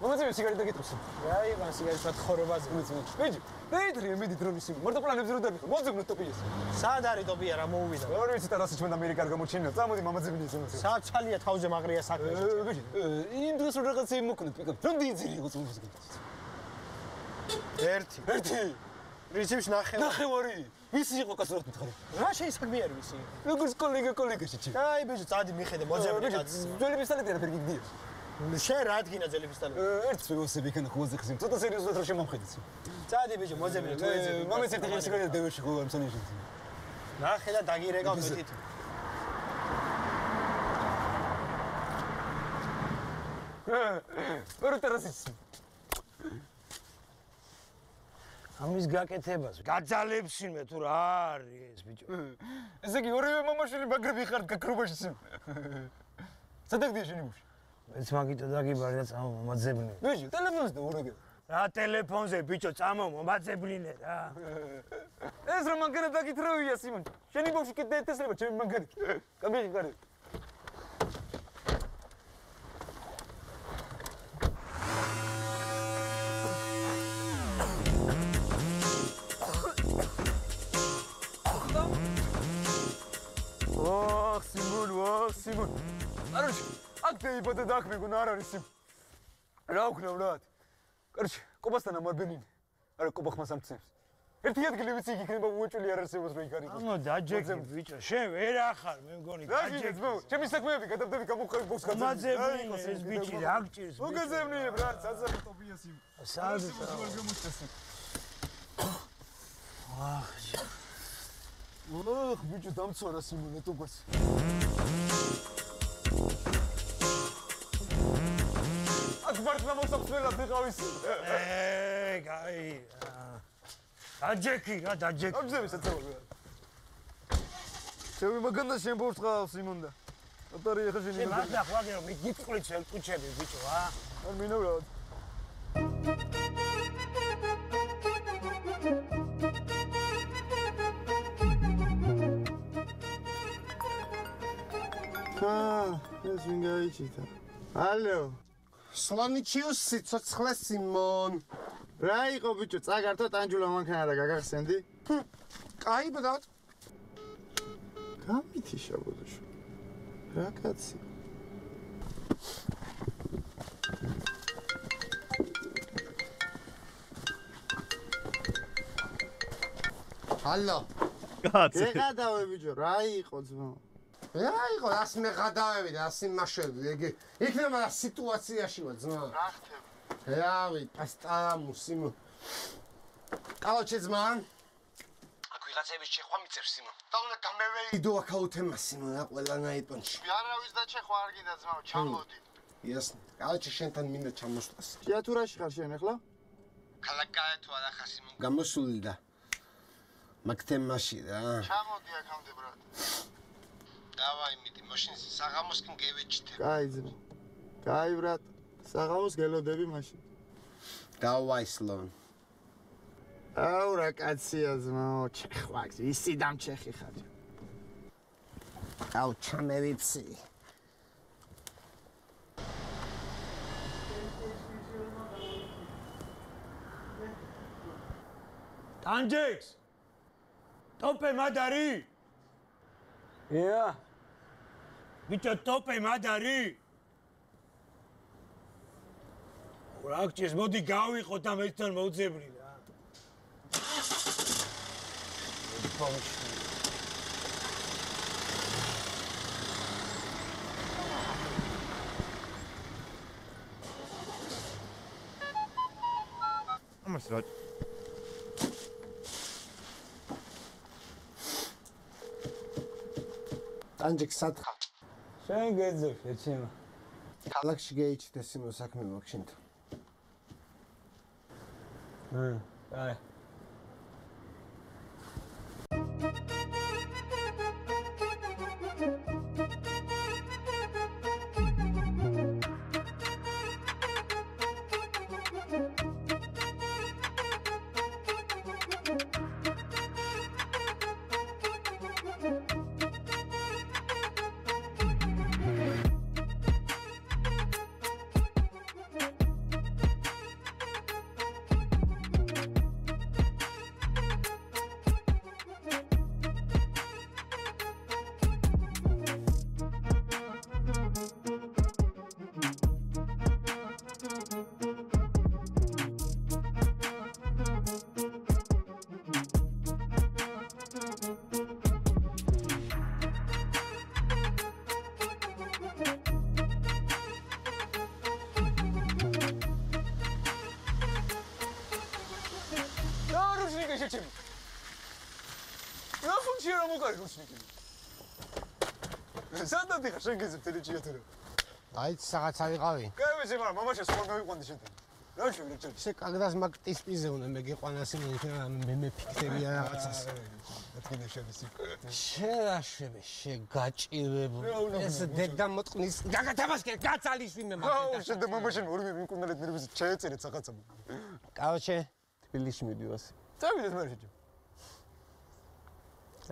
[SPEAKER 11] მომეწევი სიგარეტა გიტყვს. რა იყო სიგარეტა თხორებაზე მეწევი. ბიჭი, მეითრიე მიდით რომ ისინი. მარტო პლანებს რო დაგიხო. მოძებნო ტოპიეს. სად არის ტოპია რა მოუვიდა? ვერ ვიცი და რასაც ჩვენ ამერიკა არ გამოჩენია. წამოდი მამაძებნი ისე. სად ჩალია თავზე მაგრია საქმე. ბიჭი, იმ დროს რო რაღაცა იმოქნეთ პიკაპ. რომ დიძირი იყო წმოსგეთ. ერთი. რიცევში ნახევარი. ვისი იყო კაცურად მითხარი? რა შეისაქმე არის ვისი? როგორც კოლეგა შეჭი. აი ბიჭი, წადი მიხედე მოძებნი კაცს. ძველი პისტოლეტი არა ფერგი გდია. შენ რა ადგინა ძველი პისტოლეტი? ერთ ვოსები იქნა ხუზე ხსიმ. ცოტა სერიოზულად რა შემომხედიც. წადი ბიჭი, მოძებნი თუ ეძებ. მომეც ერთი ხელი სიგარეტა დევერში ხო ამ სანიში. ნახე და დაგირეკავ მეთით. ვერ ტერასის.
[SPEAKER 2] ამის გაკეთებას გაძალებსინმე თუ რა არის ეს ბიჭო.
[SPEAKER 11] ესე იგი ორივე მამაშვილი მაგრები ხართ გაქრობაში სულ. სადაგდია შენი მუში?
[SPEAKER 2] მეც მაგიტო დაგიბარი და წამო მომაძებნე.
[SPEAKER 11] ბიჭო, ტელეფონზე ორაგე.
[SPEAKER 2] რა ტელეფონზე ბიჭო წამო მომაძებნე რა.
[SPEAKER 11] ეს რომ მაგარა დაგითრევია სიმონ. შენი ბავშვი კიდე ეთესება ჩემი მაგარი. კაბირი კარი. სიმონ. კაროჩი, აქ დაიბადა და აქ მეგონა არ არის სიმონ. რა უქნევ რა? კაროჩი, კობასთან ამარბენინი. არა, კობა ხმას ამცემს. ერთი ადგილი ვიცი იქ იქნება უეჭველი არ არსებობს რო იქ არის.
[SPEAKER 2] ანუ დაჯექი ბიჭო, შენ ვერ ახარ მე მგონი
[SPEAKER 11] დაჯექი. ჩემი საქმეები გადავდები გამოხები ბოქს გაძებნი.
[SPEAKER 2] მაძებნი ეს ბიჭი რა გჭირს?
[SPEAKER 11] მოგეძებნიებ რა, საცალო ტოპია სიმონ.
[SPEAKER 2] სად
[SPEAKER 11] ოხ, ბიჭო დამცვარა სიმონე ტოპას. აქ მართლა მოსაქსველად ვიყავისი.
[SPEAKER 2] კაი. დაჯექი რა, დაჯექი.
[SPEAKER 11] ამზები საწევი. შევი მაგანდა შენ ბორს ხავ სიმონ და. ატარი ახლა შენი.
[SPEAKER 2] შენ მართლა ხვაგერო მიგიწყვით შენ კუჩები ბიჭო, ა?
[SPEAKER 11] არ მინავრა. ეს ვინ გაიჩიტა? ალო.
[SPEAKER 2] სლონიჩიუს სიცოცხლე სიმონ.
[SPEAKER 13] რა იყო ბიჭო, წაგართო ტანჯულა მანქანა და გაგახსენდი?
[SPEAKER 2] კაი ბრატ.
[SPEAKER 13] გამითიშა ბოდოშო. რა კაცი?
[SPEAKER 2] ალო.
[SPEAKER 13] კაცი. გეღადავე ბიჭო, რა იყო ძმო?
[SPEAKER 2] რა იყო, რას მეღადავები და რას იმაშები, ეგ იქნება რა სიტუაციაში ვარ ძმა. რა ხდება? რავი, პასტამუ სიმონ. კალოჩე ძმა.
[SPEAKER 3] აქ ვიღაცების ჩეხვა მიწევს სიმონ.
[SPEAKER 2] და უნდა გამევეიდო აქაუთემა სიმონ რა ყველანაირ პონჩი.
[SPEAKER 3] არავის და ჩეხვა არ გინდა ძმა, ჩამოდი.
[SPEAKER 2] იასნი. კალოჩე შენთან მინდა ჩამოსვლას.
[SPEAKER 13] შეათურაში ხარ შენ ახლა?
[SPEAKER 3] ქალაქაა თუ არა ხარ სიმონ?
[SPEAKER 2] გამოსული და მაგ თემაში რა.
[SPEAKER 3] ჩამოდი აქამდე ბრატ. დავაი მიდი, მაშინ საღამოსკენ გევეჭდე.
[SPEAKER 13] კაი ძმა. კაი ბრატ. საღამოს გელოდები მაშინ.
[SPEAKER 2] დავაი სლონ.
[SPEAKER 13] აუ რა კაცია ძმა, ჩეხვაქ, ისი დამჩეხი ხარ.
[SPEAKER 2] აუ ჩამევიფსი. ტანჯექს. ტოპე მადარი?
[SPEAKER 11] ია.
[SPEAKER 2] ბიჭო ტოპე მადარი? რა გჭირს, მოდი გავიყო და მეთან მოვძებნი რა.
[SPEAKER 1] ამას რა
[SPEAKER 2] ტანჯექს სათხარ.
[SPEAKER 11] შენ გეძებ, ეცემა.
[SPEAKER 2] ქალაქში გეიჩდეს იმო საქმე მაქვს შენთან.
[SPEAKER 11] აი.
[SPEAKER 3] სანდანდი ხარ შენ გეძებ თელეჭია თუ რა?
[SPEAKER 2] აი საღაცა ვიყავი.
[SPEAKER 3] კაი, მაგრამ მამაშას ხომ გავიყვანდი შენთან. რა შევიდე ჩემ.
[SPEAKER 2] შე კაგდას მაგ ტისპიზე უნდა მე გიყვანას მე მეფიქრებია რაღაცას.
[SPEAKER 3] მეთქინე შევისი.
[SPEAKER 2] შე რა შევე, შე გაჭირებული. ეს დედა მოტყნის გაგათამაშკე გაცალის ვინმე მაგ
[SPEAKER 3] დედა. შენ და მამაშენ ორივე მიკუნდალეთ ნერვზე ჩაეწერეთ რაღაცა.
[SPEAKER 2] კაოჩე, თბილისში მიდივას.
[SPEAKER 3] წავიდეთ მე შეჭი.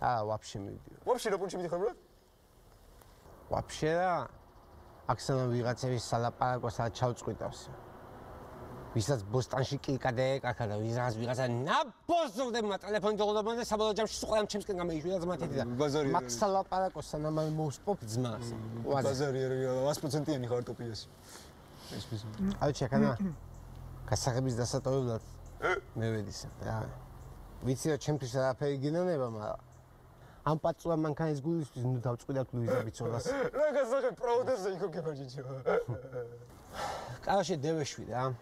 [SPEAKER 2] ვაფშე მიდიო.
[SPEAKER 3] ვაფშე რა პუნჩი მიდიხარ რა?
[SPEAKER 2] ვაფშე რა? აქსანა ვიღაცების სალაპარაკოსა ჩავწყვიტავს. ვისაც ბოსტანში კილკადე ეკაკა და ვიღაცა ნაბოზრდება ტელეფონი დაღუდება და საბოლოო ჯამში ყველამ ჩემსკენ გამეიშვიდა ზმათეთი და მაგ სალაპარაკოს სანამ მოუსპობ ძმას.
[SPEAKER 3] ბაზარი 100%-იანი ხარ ტოპიასი.
[SPEAKER 2] აი ჩეკანა. გასაღების დასატოვებლად მე ვედისა რა. ვიცი რა ჩემთვის არაფერი გინონება, მაგრამ ამ პაწუა მანქანის გულისთვის ნუ დავწყვიტავთ ლუიზა ბიცოლას.
[SPEAKER 3] რა გასაღებ პრაუდაზე იქო გებაჯიჩო.
[SPEAKER 2] კაოში დევეშვი რა.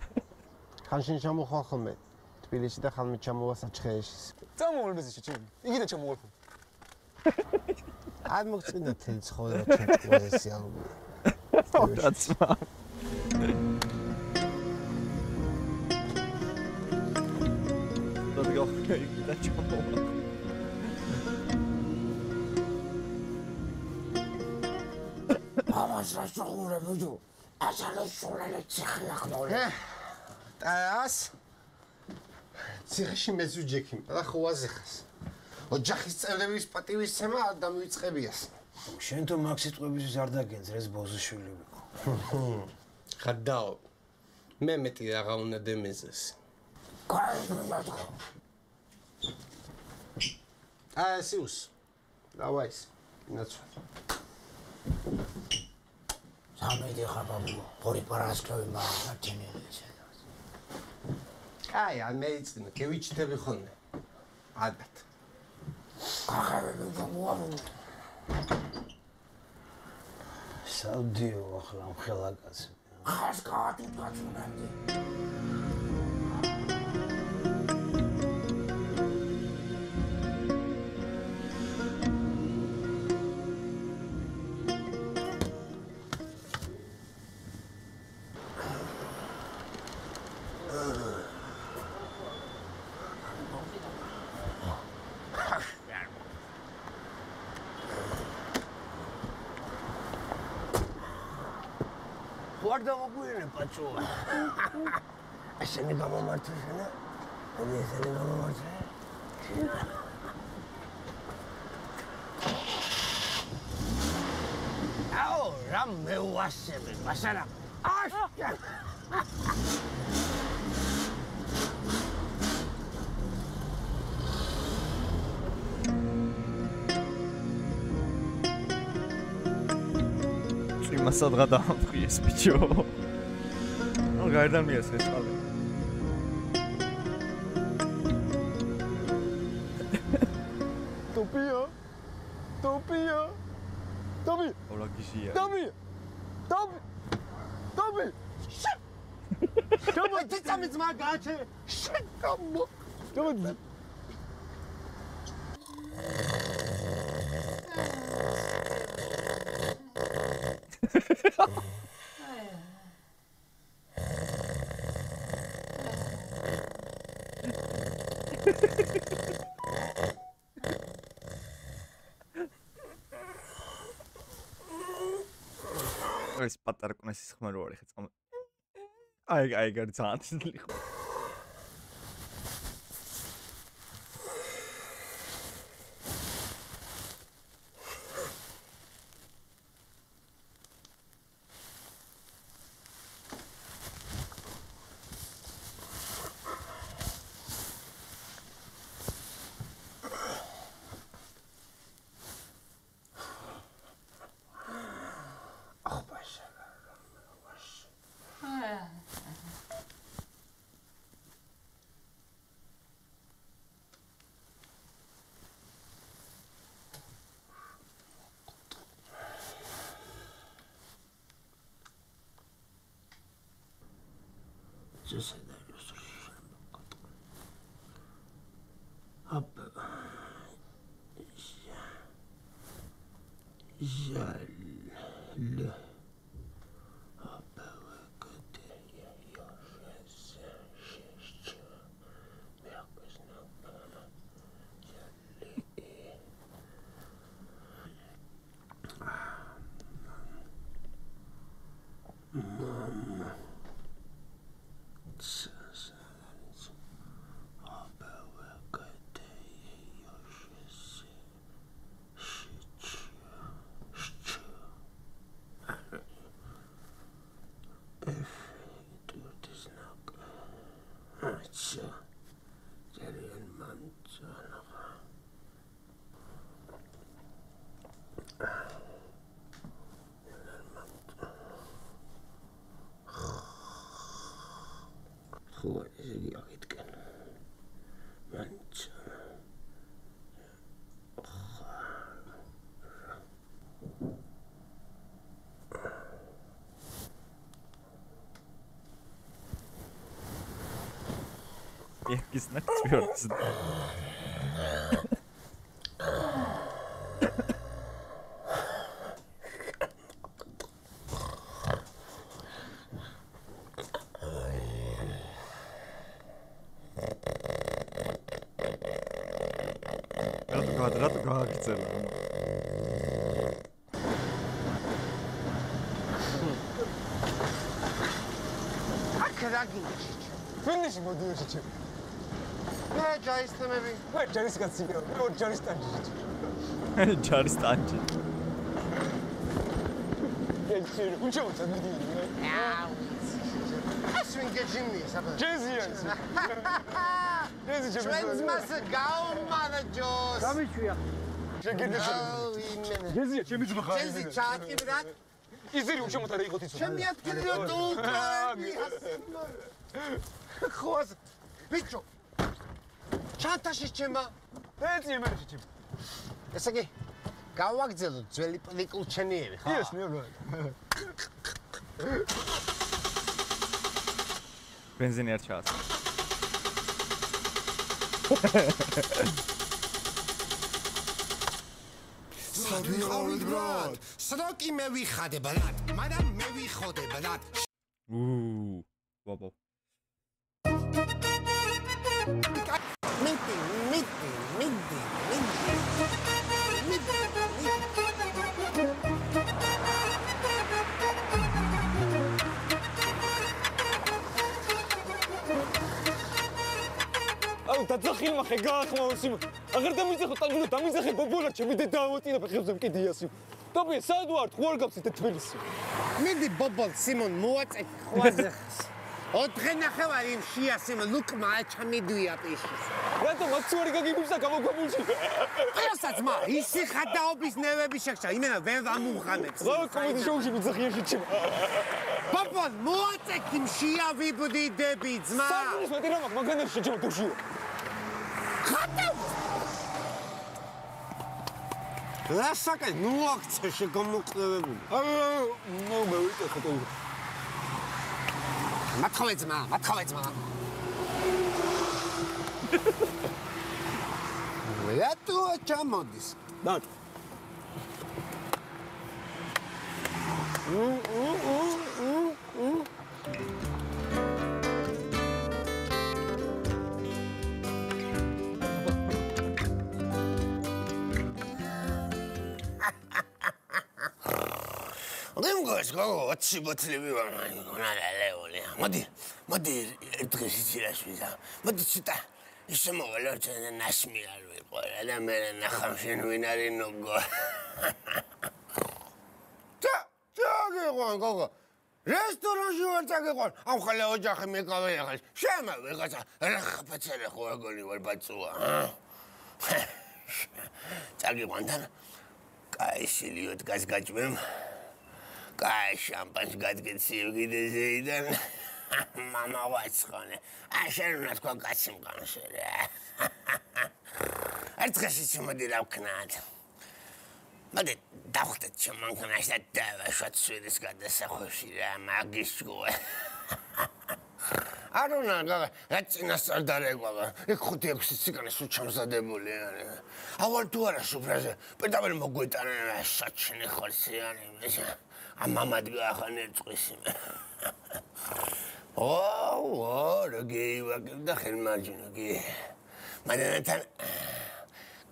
[SPEAKER 2] ხანშინ ჩამოხვალ ხოლმე თბილისში და ხალმე ჩამოვა საჩხერეში.
[SPEAKER 3] წამოვალ მეზეში ჩემი. იგივე ჩამოვალ.
[SPEAKER 2] არ მოგწმინდა თელი ცხოვრება ჩემს სიალობი.
[SPEAKER 1] რაცმა. და გახი და ჩამოვა.
[SPEAKER 6] ამას რა შეგურებ უჯო? ასალე შულელე ციხე ახნოლე.
[SPEAKER 2] ტას ციხეში მეზუჯექი და ხოვაზეხას. ოჯახის წევრების პატივისცემა არ დამივიწყებიას.
[SPEAKER 6] შენ თუ მაგ სიტყვებისთვის არ დაგენს ეს ბოზუშვილი ვიყო.
[SPEAKER 2] ხადაო. მე მეტი რაღა უნდა დემეზეს. სიუს. დავაის. ნაცვა.
[SPEAKER 6] სამედი ხაბაბო, ორი პარასკევი მაგათინელი შედა.
[SPEAKER 2] აი, ან მეიწინა, გევიჩიტები ხოლმე. ალბათ.
[SPEAKER 6] ახალები გამოავო. საუდიო ახლა მხელაკაცი. ახას გაატუწუნანდი.
[SPEAKER 2] Guarda pure faccio. E se ne vamo morto se ne? E se ne vamo morto. Ora me uasebe, pasara.
[SPEAKER 1] იმასადღა დაამტყიეს ბიჭო. ნუ გაერდამიას ეს ყავი.
[SPEAKER 3] ტოპია. ტოპია. ტოპი.
[SPEAKER 1] ორა გიზია.
[SPEAKER 3] ტოპი. ტოპი. ტოპი.
[SPEAKER 2] Come on, titsami zmagače. Come on.
[SPEAKER 3] Come on.
[SPEAKER 1] ეს პატარა კუნესის ხმა რო არის ხა. აი გარი ძალიან ძლიერი ხო. Якийсь твердый. Рад гагцер.
[SPEAKER 11] Finish modification.
[SPEAKER 2] მე ჯაისტამები.
[SPEAKER 11] მე ჯარისტკაცია. მე ჯარისტანჯი.
[SPEAKER 1] ჯარისტანჯი.
[SPEAKER 11] ეცი, უჩო წამიდი.
[SPEAKER 2] აუ. ასვინგეჯინი საბა.
[SPEAKER 11] ჯეზია. ჯეზი ჯეზი.
[SPEAKER 2] ჩვენს მას გაუმანაჯოს.
[SPEAKER 11] გამიჩვია. შეგიძლია. ჯეზია, ჩემი ძმა ხარ.
[SPEAKER 2] ჯეზი ჩაატკიბრად.
[SPEAKER 11] იზერი უჩემოთარა იყოთ იცო.
[SPEAKER 2] ჩემი ადგილი დუკრები. ხოას. ბიჭო. ჩანთაში ჩემა.
[SPEAKER 11] ეცი იმერში ჩემ.
[SPEAKER 2] ესე იგი გავაგზავნოთ ძველი პლიკულჩენიები, ხო?
[SPEAKER 11] Yes, ნერო.
[SPEAKER 1] ბენზინი არ ჩაას.
[SPEAKER 2] სად ვიყავით ბრატ? სროკი მე ვიხადე ბრატ, მაგრამ მე ვიხოდე ბრატ.
[SPEAKER 1] ბაბო.
[SPEAKER 11] აუ დაძახილმა ხე გაახმაოს იმ აღარ დამიძახო ტანგულო დამიძახე ბობოლა ჩემი და დაავოწინა ფეხებზე მკიდიას იმ ტოპი სად ვარ ხო არ გავცეთ თბილისში
[SPEAKER 2] მიდი ბობოლ სიმონ მოაწე ხვაზე 4 ნახევარი იმ შია სიმონ ლუკმა ჩამიდვია პიშის
[SPEAKER 11] რატო მაცუარი გაგიბუშა გამოგვაბულში
[SPEAKER 2] ყიოსაც მა ისი ხადაობის ნევები შეგჭა იმენა ვერ ვამუღამებს
[SPEAKER 11] რა კომედი შოუში მიძახიაში ჩემ
[SPEAKER 2] ბობოლ მოაწე იმ შია ვიბდიდები ძმა
[SPEAKER 11] საერთოდ მეტი რომ მაგანაში შეჭამ თუშიო
[SPEAKER 2] რასაკე ნუ აქცე შეგამოყევებული
[SPEAKER 11] ნუ მე ვიტეხო
[SPEAKER 2] მათხოვე ძმა რატო ჩამოდის
[SPEAKER 11] და
[SPEAKER 2] გიმგოს გოგო 20 ბოთლები ვარ მონალალეული მოდი დღეს იცილაშვილა მოდი ცოტა ისე მოვალოჩენ ნასმი არ ვიყო და მე ნახავ შენ ვინ არის ნოგო გოგო გოგო რესტორანში ვარ წაგეყვან ამ ხალე ოჯახი მეკავე ახლა შემა ვიღაცა რა ხაფაცერე ხო აგონი ვარ ბაწუა წაგეყვანთან კაი სილიოთ გასგაჭმემ კაი შამპანს გადგეციო კიდე ზეიდან მამა ვაცხონე შენ უნდა თქვა კაცი მყანშერე ერთხელ შემოდი რა ვქნათ მოდი დავხტეთ შემანქანას და დავაშვათ სვიდის გადასახვევში რა მაგის გოე არონა რა წინასწარ დარეგვა ეგ 5-6 ციკანის უჩამზადებული არის ავალ თუ არა სუფრაზე პედაველი მოგვეტანა საჩნე ხალხი არის ამამად გახანე წვისი რა გეივაკებ და ხელმარჯვნა გი მადანთან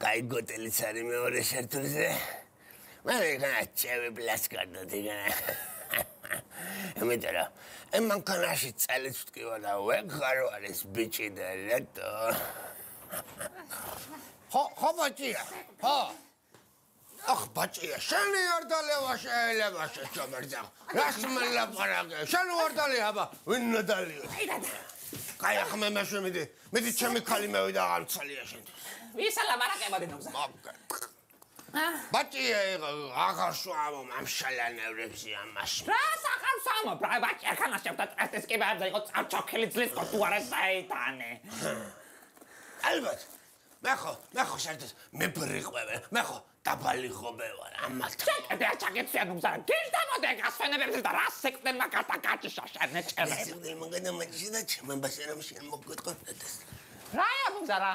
[SPEAKER 2] კაი გოტელიც არის მეორე შერტულზე მე განაჩევი ბლასკარდა დგანა ამიტარა მანქანაში წელიც ვტკივა და ვეღარ არის ბიჭი და რატო ხო ბაჭია ხო ახ ბაჭია შენი არ დალევა შეიძლება შეჩომერძა რას მელაპარაკე შენ ვარ დალე აბა ვინ ნადალიო კაი ახ მე მეშვი მიდი ჩემი ქალი მევიდა ამცალია შენთვის
[SPEAKER 7] ვისალაპარაკებოდი ნუგზა
[SPEAKER 2] ბაჭია აღარ შوامო ამშალანევრებში ამაში
[SPEAKER 7] რას აღარ შوامო ბაჭია ხანაშევდა ტრესტის კი ბაძა იყო წავჩოქილი ძლის თუ არა საიტანე
[SPEAKER 2] ალბათ მე ხო შერთეს მე ბრიყვევე მე ხო დაბალი ხობე ვარ ამათ
[SPEAKER 7] ჩაკეთე ჩაკეთე ნუგზა გირდა მოდი გასვენებებს და რას სექტენ მაგართა კაჭი შაშანე ჭერე
[SPEAKER 2] ისე მოგენა მაჭინა ჩემბაშერამ შენ მოგკეთყოდეს
[SPEAKER 7] რაია ნუგზა რა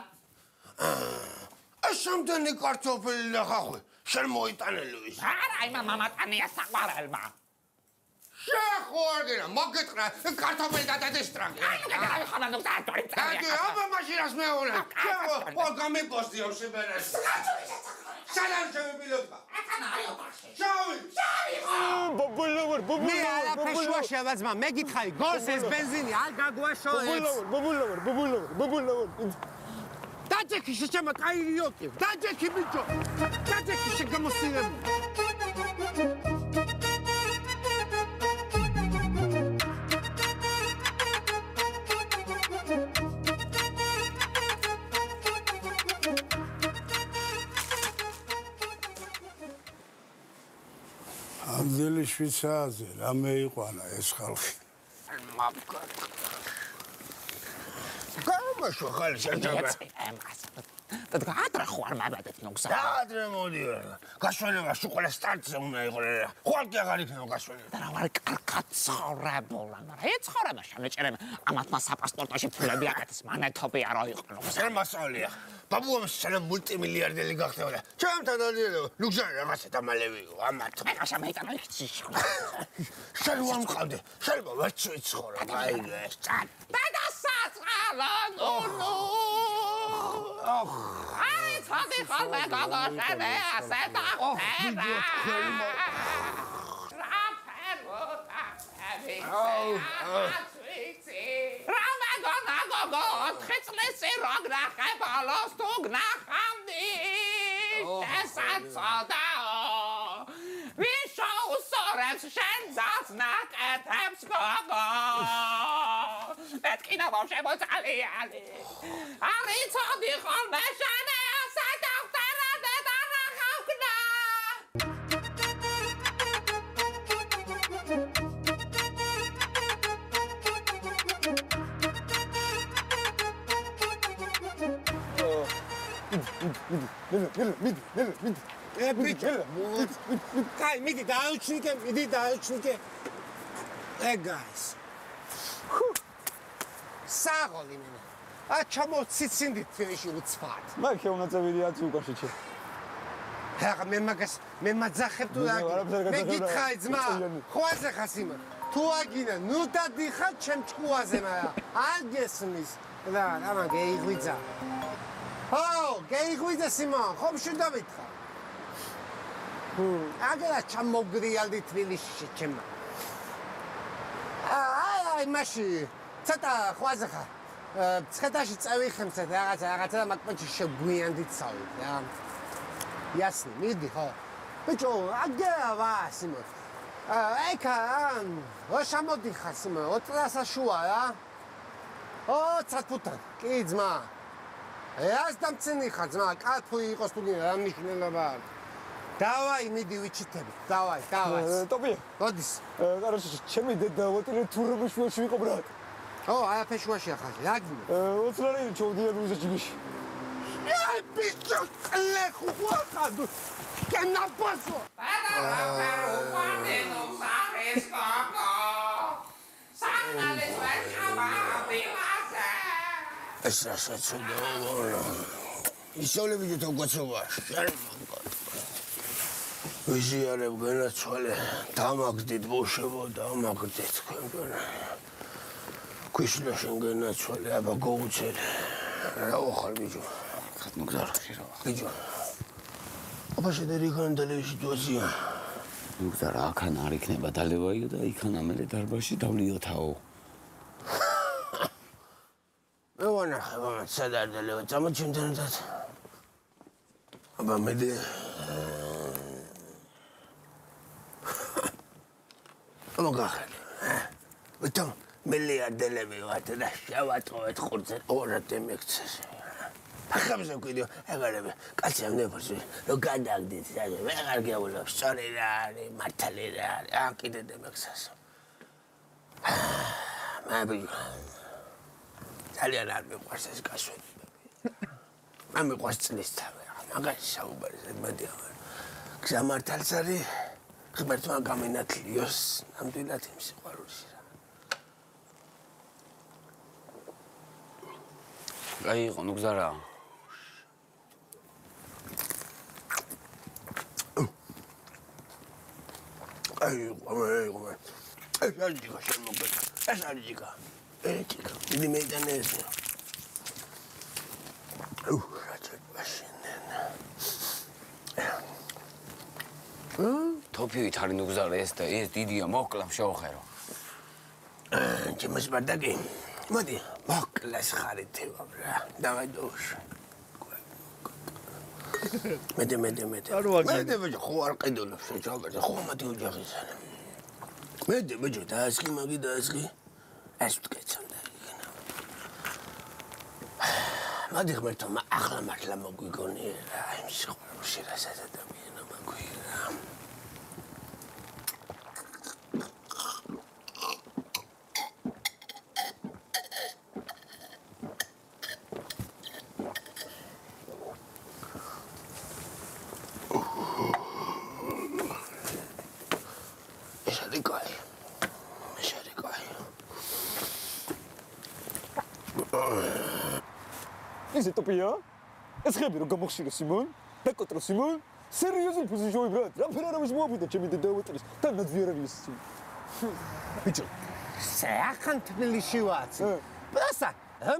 [SPEAKER 2] შამდენი კარტოფილი და ხახვი შენ მოიტანელო ის
[SPEAKER 7] არა იმა მამატანია საყვარელმა
[SPEAKER 2] შეხო არგენა მოგეთხრა კარტოფილი და დადესტრაგე
[SPEAKER 7] აი ხანა ნუგზა ტორი
[SPEAKER 2] დადი აბა მაშინას მეულა შეხო ყო გამიპოსტიო შებერას სალამ შემებილოთვა
[SPEAKER 7] აკანა აიო ბახში
[SPEAKER 2] შავი
[SPEAKER 11] ბობულოვარ
[SPEAKER 2] მე არაფერ შუაშია ძმა მე გითხარი გოლს ეს ბენზინი არ გაგვაშოებს
[SPEAKER 11] ბობულოვარ
[SPEAKER 2] დაჯექი შეჩემა კაირიოკი დაჯექი ბიჭო დაჯექი შეგამოსილები
[SPEAKER 14] ამდელი შვიცაზე რა მეიყვანა ეს ხალხი
[SPEAKER 2] გამაშო ხალხი შეჯაბა
[SPEAKER 7] და გაადრე ხო არ მაბადეთ ნუგზა
[SPEAKER 2] დაადრე მოდი გაშვენება შუყოლა სტარტზე უნდა იყოს რა ხვალკი აღარ იქნება გაშვენება
[SPEAKER 7] და რა ვარ კარგად ცხოვრებულა მაგრამ ეცხოვრება შემეჭერება ამათმა საპასპორტოში ფულები აკეთეს მანეთობი არ აიყო
[SPEAKER 2] ეს მასალია ბაბუამ შენა მულტიმილიარდელი გახდება და ჩემთან დადიო ლუქსარი რაღაცა დამალევიო ამათ
[SPEAKER 7] მე გაშამეიტანა იქცი
[SPEAKER 2] შენ ვამყავდე შეიძლება ვერ შეიცხოვრო გაიგეს
[SPEAKER 7] ბედასაწყალა ნუ აი ცოტი ხოლმე გოგოშენე ასე დახვერა რა ფერმოტა რამე გოგო ხეწლესი როგ ნახე ბალოს თუ გნახამდი ესაცოდაო ვიშოუ სორებს შენ ზაცნაკეთებს გოგო მეთქინა შემოწალიანი არიცოდი ხოლმე შენე ასე დავწერა და დანახავკნა
[SPEAKER 2] კაი მიდი დაუჩნიკე Hey guys. საღოლი მე. ჩამოციცინდით ფინიში უცფად.
[SPEAKER 11] მე ქეუნა წევიდია წუკაში ჩე.
[SPEAKER 2] ახლა მე მაძახებ თუ რა მე გითხარი ძმა ხვაზე ხას იმა თუ აგინა ნუ დადიხარ ჩემ ჭკუაზე მაგრამ არ გესმის და ამა გეიღვიძა გეიღვიძა სიმონ ხომ შედავითხა აგერა ჩამოგრიალდი თბილისში ჩემმა აი მაში ცოტა ხვაზე ხარ ცხეთაში წავიხემცეთ რაღაცა და მაგპონჩი შეგვიანდი წავით რა Ясно, მიდი ხო. ბიჭო, აგერა ვა, სიმონ. ეკა, შამოდიხარ, სიმონ, 20-ას შუა რა. 20 ფუტან. კი, ძმა. რას დამცენი ხარ, ძმა, კაფე იყოს თუ რა მნიშვნელობა აქვს. დავაი, მიდი ვიჩიტები. დავაი.
[SPEAKER 11] ტოპია.
[SPEAKER 2] მოდის.
[SPEAKER 11] კაროჩი, ჩემი დედა ვატირე თურმეშუაში ვიყო ბრატ.
[SPEAKER 2] არაფეშუაშია ხარ. რა გინდა?
[SPEAKER 11] 20 ლარი ჩოვდიარ მუზეჯიბიში.
[SPEAKER 2] Ai, bicho, leco, guarda! Que não posso!
[SPEAKER 6] Essa satsudora. ისწავლე ვიდეო თოგვაცობაში. ვიზიარებ განაცვალე, დამაგდით ბოშებო, დამაგდით თქვენ. ქუშლაშენ განაცვალე, აბა გოუცელე. რა ვახარ ბიჭო? ну гзара ხირო. ბიჭო. აბა შედერიგან დალევი სიტუაცია. ну გზარა აქან არ იქნება დალევაიო და იქან ამერე დარბაზში დავლიოთაო. მე ვანახე მაგრამ სადარ დალევა წამოჩემდანაც. აბა მედი მოგახალე. ვიტო მილიარდელები ვართ და შევატყოვეთ ხურცე ორად მიქცეს. ახლა მზეკვიდიო ეგარები კაცი ამნებოსი რო გადაგდით სადე ვეღარ გეულობ სწორი რა არის მართალი რა არის კიდე დემექსას მაბი ძალიან არ მიყვარს ეს გასვენებები მე მიყვარს წლის თავი მაგაში საუბარი ზედმეტი აღარ გზა მართალს არის ღმერთმა გამინათლიოს ნამდვილად იმ სიყვარულში რა აი იყო ნუ გზარა აი ყომე ეს არიჯიკა შემოგდა ეს არიჯიკა დიდი მეიტანეს რაჭა მაშინენ თოფივით არის ნუ გზარა ეს და ეს დიდია მოკლა შევხედო ჩემს ბარდაკი მოდი მოკლას ხარითება რა დავაი დოშ მედი ბიჭო ხო არ ყიდულობ შეჭავდა ხო მადი ოჯახის მედი ბიჭო დაასხი მაგი დაასხი ეს ვტკეცამდე იქნა მადი ღმერთო ახლა მართლა მოგვიგონიერა იმ სიყვარულში რასაც ადამიანმა მაგვიერა
[SPEAKER 11] ეს ტოპია? ეს ხები რომ გამოხშირო სიმონ? დაკოტრო სიმონ? სერიოზულ ფუზიჟოი ბრატ, რა ფერარავის მოაბიდა ჩემი დედაუწრის და ნაძვიერების ბიჭო,
[SPEAKER 2] საახან თბილისში ვართ. პროსა,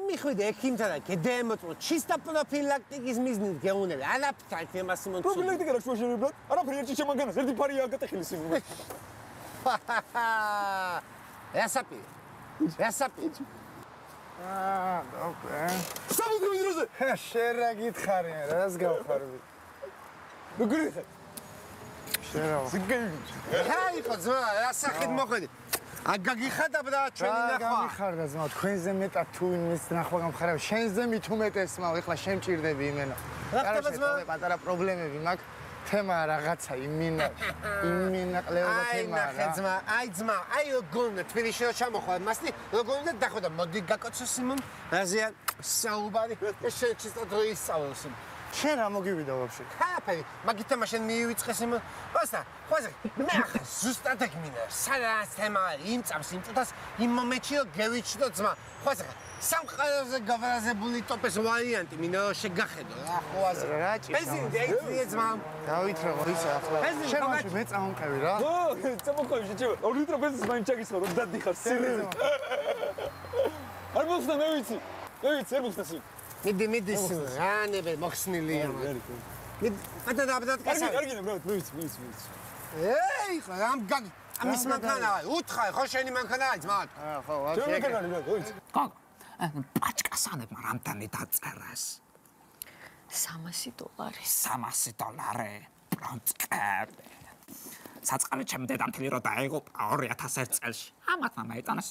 [SPEAKER 2] მიხვიდე ექიმთან და გედემოწმო ჩისტა პროფილაქტიკის მიზნით გეუნები. არაფერ თემა სიმონ.
[SPEAKER 11] პროფილაქტიკა რა შევაშენებ ბრატ? არაფერი ერთი შემაგანას, ერთი ფარია აკატეხილი სიმონ.
[SPEAKER 2] რასაპი.
[SPEAKER 13] ოკეი.
[SPEAKER 11] სამუდამი დროზე.
[SPEAKER 13] შენ რა გითხარი, რას გავხარები?
[SPEAKER 11] როგორი ხარ?
[SPEAKER 13] შენ რა?
[SPEAKER 2] აი ხო ძმა, რა სახით მოხედი? აგაგიხადა და ჩვენი ნახვა.
[SPEAKER 13] რა გამიხარდა ძმა, თქვენზე მეტად თუ იმის ნახვა გამხარებ, შენზე მით უმეტეს მაო, ეხლა შენ მჭირდები იმენა.
[SPEAKER 2] რა ხდება ძმა?
[SPEAKER 13] პატარა პრობლემები მაქვს. თემა რაღაცა იმინა ყლეობა თემა რა.
[SPEAKER 2] აი ძმა, აი როგორ თბილისში რა ჩამოხვალ, მასნი როგორ უნდა დახვდა, მოდი გაკოცო სიმონ. რაზეა საუბარი, ეს შენ ჩისტა დრო ისწავლოს.
[SPEAKER 13] შენ რა მოგივიდა ვაფშე?
[SPEAKER 2] ქაფერი, მაგით მაშინ მივიწყეს იმ ბასა, ხოზე, მე ახლა ზუსტად ეგ მინდა. სადაც თემა იმ წამს იმ წუთას იმ მომენტში გევიჩნო ძმა. ხოზე, სამყაროზე გავარაზებული ტოპეს ვარიანტი მინდა შეგახედო რა ხოაზე. ბენზინი დაიწიე ძმა.
[SPEAKER 13] დავითრაღო ისა ახლა. შენ მაშინ მე წამოვყევი რა.
[SPEAKER 3] ო, წამოვყევი შეჭება. 2 ლიტრო ბენზინს მაინც ჩაგისხო რომ დადიხარ სირიზე. არ მოსნა მე ვიცი. მე ვიცი, არ მოსნა სი.
[SPEAKER 2] მიდი რა ნებე მოხსნილია. მეთქე დაბდატკასა.
[SPEAKER 3] კარგი ბრატ, მე ვიცი.
[SPEAKER 2] ეი, ამ გაგ ამის მანქანა, უთხარ ხო შენი მანქანაა ძმა?
[SPEAKER 13] ხო,
[SPEAKER 3] შენი მანქანა ბრატ, ვიცი.
[SPEAKER 7] გოგო, პაჭკასანებმა რამდენი დაწერას?
[SPEAKER 12] $300.
[SPEAKER 7] $300 პრონტკები. საწყალი ჩემ დედამთლი რო დაიღო 2001 წელს. ამათმა მეიტანეს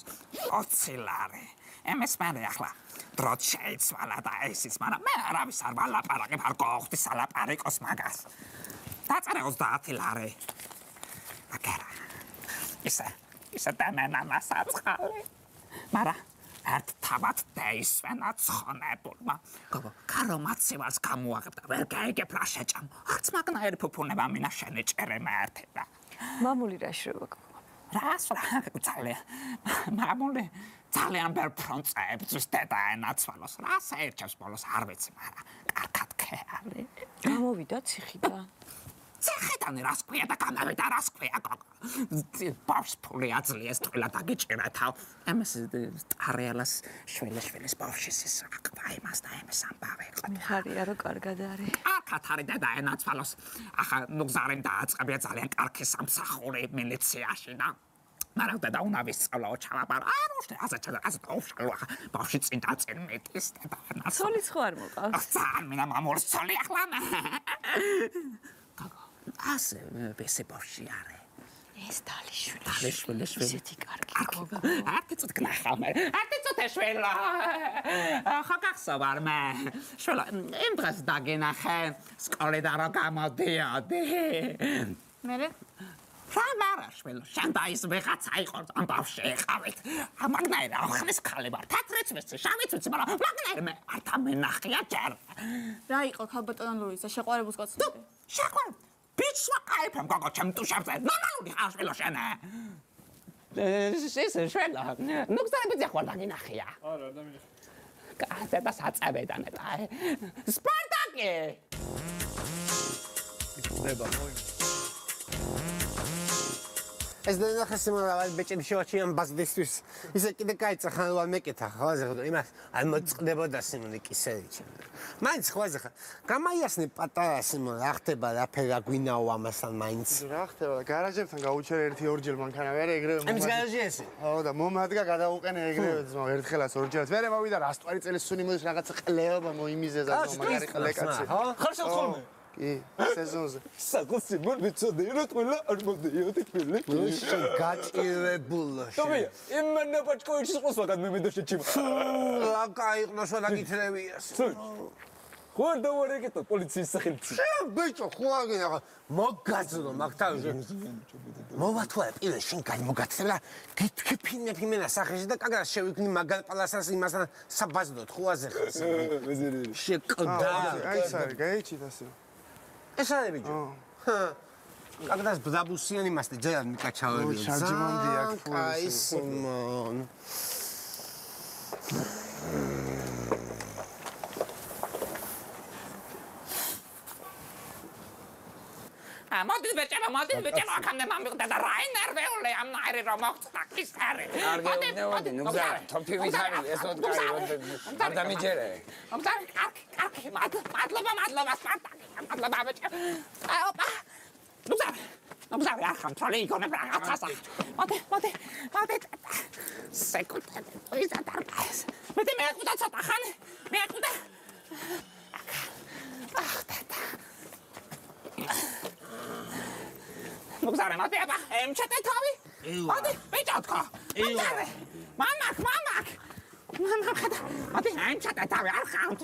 [SPEAKER 7] $20. ემეს მერე ახლა დროც შეიცვალა და ესიც, მაგრამ მე არავის არ ვალაპარაკებ, არ გოხდი სალაპარაკოს მაგას. დაწერე $30. აკერა. ისე დამენა საწყალი. მაგრამ ერთ თავად დაისვენა ცხონებულმა. გოგო, კარომაცივას გამოაღებდა, ვერ გაიგებ რა შეჭამ. არც მაგნაირი ფუფუნება მინა შენეჭერე მეერთება.
[SPEAKER 12] მამული რა შრება გოგო?
[SPEAKER 7] რას რა მამული ძალიან ბევრ ფრონტებს დედა ენაცვალოს. რას ერჩევს ბოლოს არ ვიცი, მაგრამ კარგად ქეალი.
[SPEAKER 12] გამოვიდა ციხიდან.
[SPEAKER 7] ციხიდან რას ქვია და გამოვიდა რას ქვია გოგო. ბავშვს ფული აძლიეს თვილა დაგიჭირა თავ. ამას ტარეალას შვილის ბავშვის ის აკვა იმას და ამას ამბავე.
[SPEAKER 12] ხარია რომ კარგად არის.
[SPEAKER 7] კარგად არის დედა ენაცვალოს. ახლა ნუგზარენ დააწყებია ძალიან კარგი სამსახური მილიციაში და მაგრამ დედა უნდა ვისწავლო ჩავაბარო. არ უშте ასე დავშალო ახლა ბავშვი წინ დაწინ მეტის დედა ენაცვალოს.
[SPEAKER 12] ცოლიც ხო არ მოყავს?
[SPEAKER 7] ძალიან მინდა მამულს ცოლი ახლა. გოგო, ასე ბესე ბავშვი არის.
[SPEAKER 12] ეს დალიშვილი. ისეთი კარგი გოგო.
[SPEAKER 7] არტი წუთ გნახავ მე. არტი წუთ შველა. ხა გახსოვარ მე. შველა, იმ დღეს დაგენახე სკოლიდან რო გამოდიოდი.
[SPEAKER 12] მერე?
[SPEAKER 7] რა მარა შველა, შენ და ის ვიღაცა იყო ამ ბავშვი ეყავით. მაგნაირ ახლის ხალი ვარ. თათრიც ვიცი, შავიც ვიცი, მაგრამ მაგნაირ მე არ დამენახია ჯერ.
[SPEAKER 12] რა იყო ქალბატონ ლუიზა შეყვარებულს გაცნობდი?
[SPEAKER 7] შეყვარებ. ბიჭს ვაყაიფემ გოგო ჩემ ტუშებზე. ნორმალური ხარ შველა შენე. ეს შველა. ნუგზარები ხარ დაგინახია.
[SPEAKER 3] არა, არ დამინახე.
[SPEAKER 7] კაცე და საწევედან და სპარტაკი.
[SPEAKER 1] იწდება მოი.
[SPEAKER 2] ეს დანახე სიმრავალი ბეჭები შევაჩიან ბაზდისთვის. ისე კიდე кайცა ხანვარ მეკეთა ხაზე ხო იმას არ მოწყდებოდა სიმონი კისერიჩი. მაინც ხوازე ხა. გამაიასნე პატარა სიმონ რა ხდება რა ფერა გვინაო ამასთან მაინც.
[SPEAKER 13] რა ხდება? გარაჟებთან გაუჩერე 1-2 მანქანა ვერე ეგრევე.
[SPEAKER 2] ამის გარაჟი ესე.
[SPEAKER 13] ხო და მომადგა გადაუყენე ეგრევე ძმა ერთხელაც 2-ჯერაც. ვერე მოვიდა რა სტვარი წელი სუნი მოდის რაღაცა ყლეობა მოიმიზეზა მაგარი ყლეკაცი.
[SPEAKER 3] ხარ შეთხოვნე?
[SPEAKER 13] კი, სეზონზე.
[SPEAKER 3] საკუთი მოვიცოდე რა თქმა არ მოდიოდი ფილი.
[SPEAKER 2] ნუშო გაჭირებულა.
[SPEAKER 3] თუმია, იმენა პაჭკოიჩის ყოს ვაგად მე და შეჭიმა.
[SPEAKER 2] რა кайყნო შო დაგითრევიას.
[SPEAKER 3] ხო დავარეკეთო პოლიციის სახელით.
[SPEAKER 2] ბიჭო, ხო აგინა მოგაძრო მაგთავზე. მოვათვალე პირველ შენ გამოგაცრა და გითქიფინებ იმენა სახეში და კაგრას შევიგნი მაგალ პალასას იმასთან საბაზდოთ ხუაზე ხარ. შეკდა.
[SPEAKER 13] აი ეს არის, გაიჩით ასე.
[SPEAKER 2] ეს არის ბიჭო. კაგრას ბზაბუსიან იმასთან ჯერ მიკაჩავები.
[SPEAKER 13] შარჯიმანდი აქ ფული.
[SPEAKER 2] აი სიმონ.
[SPEAKER 7] მოდი ბეჭება, აქამდე მომიყდა და რა ინერვეული ამ ნაირი რომ მოხდა ის არის.
[SPEAKER 15] მოდი, ნუგზარ, თოფი ვიცარი, ეს ოდგარი არ დამიჯერე.
[SPEAKER 7] კარგი, მადლობა, სპარტაკი, მადლობა ბეჭება. ოპა, ნუგზარ, ახლა თოლი იქნება რაღაცა. მოდი. სეკუნდე, ის დარბას. მე მეკვდა ცოტა ხანი, მეკვდა. ნუგზარე, მოდი აბა, ემჩეთე თავი. მოდი, ბიჭოთქო. მამაკ. მოდი, ემჩეთე თავი, არ ხავთ.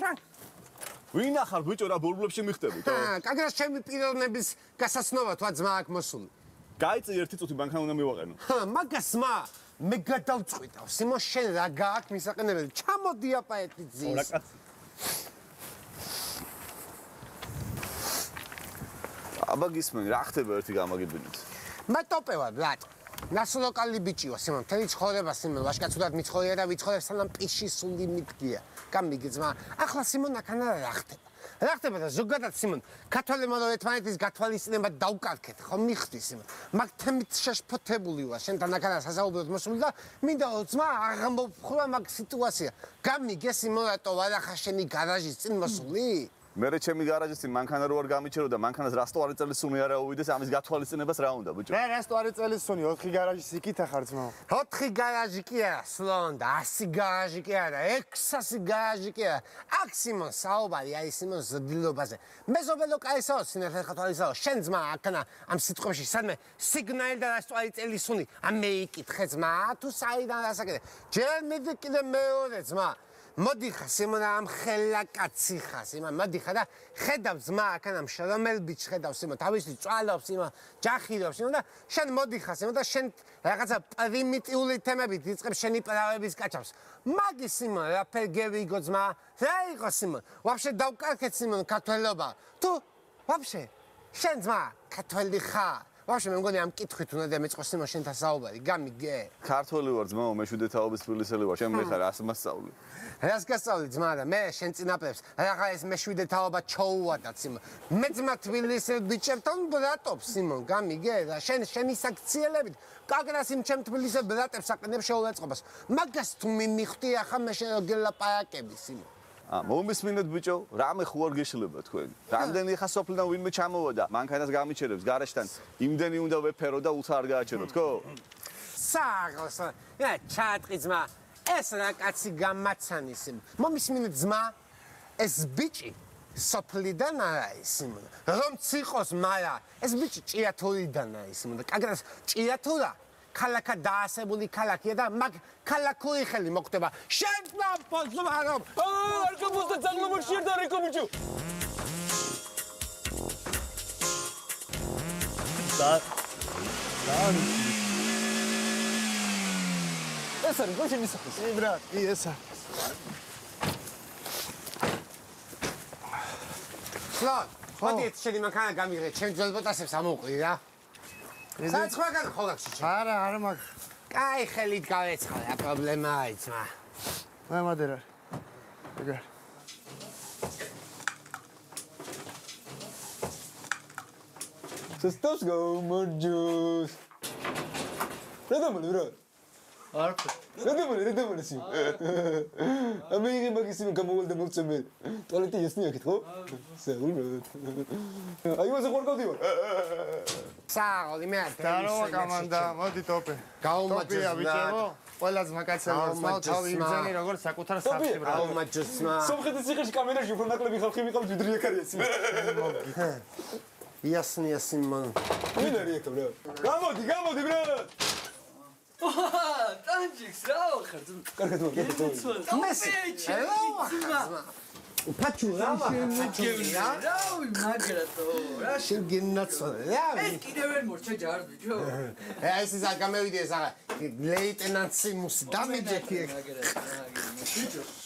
[SPEAKER 3] ვინ ახალ ბიჭო რა ბულბულებში მიხდებით?
[SPEAKER 2] კაგრას ჩემი პიროვნების გასაცნობა თქვა ძმა აქ მოსული.
[SPEAKER 3] გაიწი ერთი წუთი ბანკა უნდა მივაყენო.
[SPEAKER 2] მაგას მა მე გადავწყვიტავ. სიმონ შენ რა გააქვს მისაყენებელი? ჩამოდი აპა ერთი ძის.
[SPEAKER 3] ორა კაცი.
[SPEAKER 16] აბა გისმენ, რა ხდება ერთი გამაგებინეთ?
[SPEAKER 2] მე ტოპე ვარ, ბრატ. ნასო ლოკალი ბიჭი ვარ, სიმონ, მთელი ცხოვრება სიმონ, ვაშკაცურად მიცხოვრია და ვიცხოვრებ სანამ პიში სული მიტკია. გამიგი ძმა, ახლა სიმონ აქანა რა ხდება? რა ხდება და ზოგადად სიმონ, ქართველებმა რომ ერთმანეთის გათვალისწინება დავკარგეთ, ხო მიხვდი სიმონ. მაგ თემით შეშფოთებული ვარ, შენთან აქანა სასაუბროდ მოსული და მინდა რომ ძმა აღმოფხვრა მაგ სიტუაცია. გამიგე სიმონ, რატო ვარ ახლა შენი გარაჟის წინ მოსული?
[SPEAKER 16] მე ჩემი გარაჟის წინ მანქანა რო არ გამიჩერო და მანქანას რასტო წელი სუნი არა ოვიდეს, ამის გათვალისწინებას რა უნდა ბიჭო?
[SPEAKER 13] რა რასტო წელი სუნი 4 გარაჟის იქით ახარ ძმაო.
[SPEAKER 2] 4 გარაჟი კი არა, სლონდა, 100 გარაჟი კი არა, 600 გარაჟი კი არა. აქ სიმონ საუბარი არის სიმონ ზრდილობაზე. მეზობელო კაისაო, სინახე ხათვალისაო, შენ ძმა აქანა ამ სიტყვებში სადმე სიგნალი და რასტო წელი სუნი, ამე იკითხე ძმა, თუ საიდან რასაკეთე. ჯერ მიდი კიდე მეორე ძმა. მოდი ხა სიმონ ამ ხელა კაცი ხა სიმონ მოდი ხა და ხედავს ძმა აქანა მშრომელ ბიჭს ხედავს სიმონ თავისი წვალობს სიმონ ჯახირობს სიმონ და შენ მოდი ხა სიმონ და შენ რაღაცა პრიმიტიული თემებით იწყებ შენი პრავების კაჩავს მაგის სიმონ რაფერ გევიგო ძმა რა იყო სიმონ ვაფშე დავკარგეთ სიმონ ქართველობა თუ ვაფშე შენ ძმა ქართველი ხარ ვაფშე მე მგონი ამ კითხვით უნდა დამეწყოს სიმონ შენთან საუბარი გამიგე
[SPEAKER 16] ქართველი ვარ ძმაო მე შვიდე თაობის თბილისელი ვარ შენ მე ხარ რას მასწავლი
[SPEAKER 2] რას გასწავლი ძმა და მე შენ წინაპრებს რაღა ეს მეშვიდე თაობა ჩოუვადაც სიმონ მე ძმა თბილისელ ბიჭებთან ბრატობ სიმონ გამიგე და შენი საქციელებით კაგრას იმ ჩემ თბილისელ ბრატებს აყენებ შეულეწყობას მაგას თუ მიმიხვდი ახლა მე შენ გელაპარაკები სიმონ
[SPEAKER 16] მომისმინეთ ბიჭო, რამე ხო არ გეშლება თქვენ. რამდენი ხა სოფლიდან ვინმე ჩამოვიდა, მანქანას გამიჩერებს გარაშთან, იმდენი უნდა ვეფერო და უცა არ გააჩეროთ, ხო?
[SPEAKER 2] საღოს, ჩატყი ძმა, ეს რა კაცი გამაცანის იმ. მომისმინეთ ძმა, ეს ბიჭი სოფლიდან არა ის სიმონ. რომ ციყოს, მარა, ეს ბიჭი ჭიათურიდან არის სიმონ. კაგრას ჭიათურა ქალაქა დაასებული ქალაქია და მაგ ქალაქური ხელი მოხდება. შენ პოზვარო.
[SPEAKER 11] არ გაბოსდა ძალმო შეიძლება რეკო ბიჭო. ეს არის გოშენი სახის.
[SPEAKER 13] ე ბრატ, კი ესა.
[SPEAKER 2] სლონ, მოდი შენი მანქანა გამიღე, ჩემ ძელბოტასებს ამოვყრი რა. საცხვაგან ხოლახში.
[SPEAKER 13] არა, არა მაგ.
[SPEAKER 2] კაი ხელით გავეცხა, რა პრობლემაა ძმა.
[SPEAKER 13] მე მადერა. ეგარ.
[SPEAKER 11] Stop go morjus. Redamole.
[SPEAKER 13] არფე.
[SPEAKER 11] Redamole სი. ამეიღე მაგისიმ გამოვიდა მოცემე. ტუალეტი ესნი აქეთ ხო? საუბრობ. აი მას ხორკავდი ვარ.
[SPEAKER 2] საოლი მე არ
[SPEAKER 13] დარო კომანდა, მოდი ტოპე.
[SPEAKER 2] გაუმაჯოს
[SPEAKER 13] ბიჭო. ყველა ძმაკაცები ვარ, თავი იმძენი როგორც საკუთარ საფში ბრალ.
[SPEAKER 2] გაუმაჯოს მა.
[SPEAKER 11] სომხეთის ციხეში კამერაში უფრო ნაკლები ხალხი ვიყავთ ვიდრე აქ არის.
[SPEAKER 2] იასნია სიმონ.
[SPEAKER 11] ვინ არის აქ ბრა? გამოდი ბრა.
[SPEAKER 17] ტანჯიქს რა ხარ?
[SPEAKER 11] კარგად მოგე.
[SPEAKER 2] ფაჩუ რა
[SPEAKER 17] გევნია. რავი მაგრატო. რა
[SPEAKER 2] შეგინაცოლა.
[SPEAKER 17] ეს კიდევ ვერ მორჩა ჯარს ბიჭო.
[SPEAKER 2] ეს ის გამევიდი ეს აღა ლეიტენანტ სიმუსი დამიჯექი ეგ.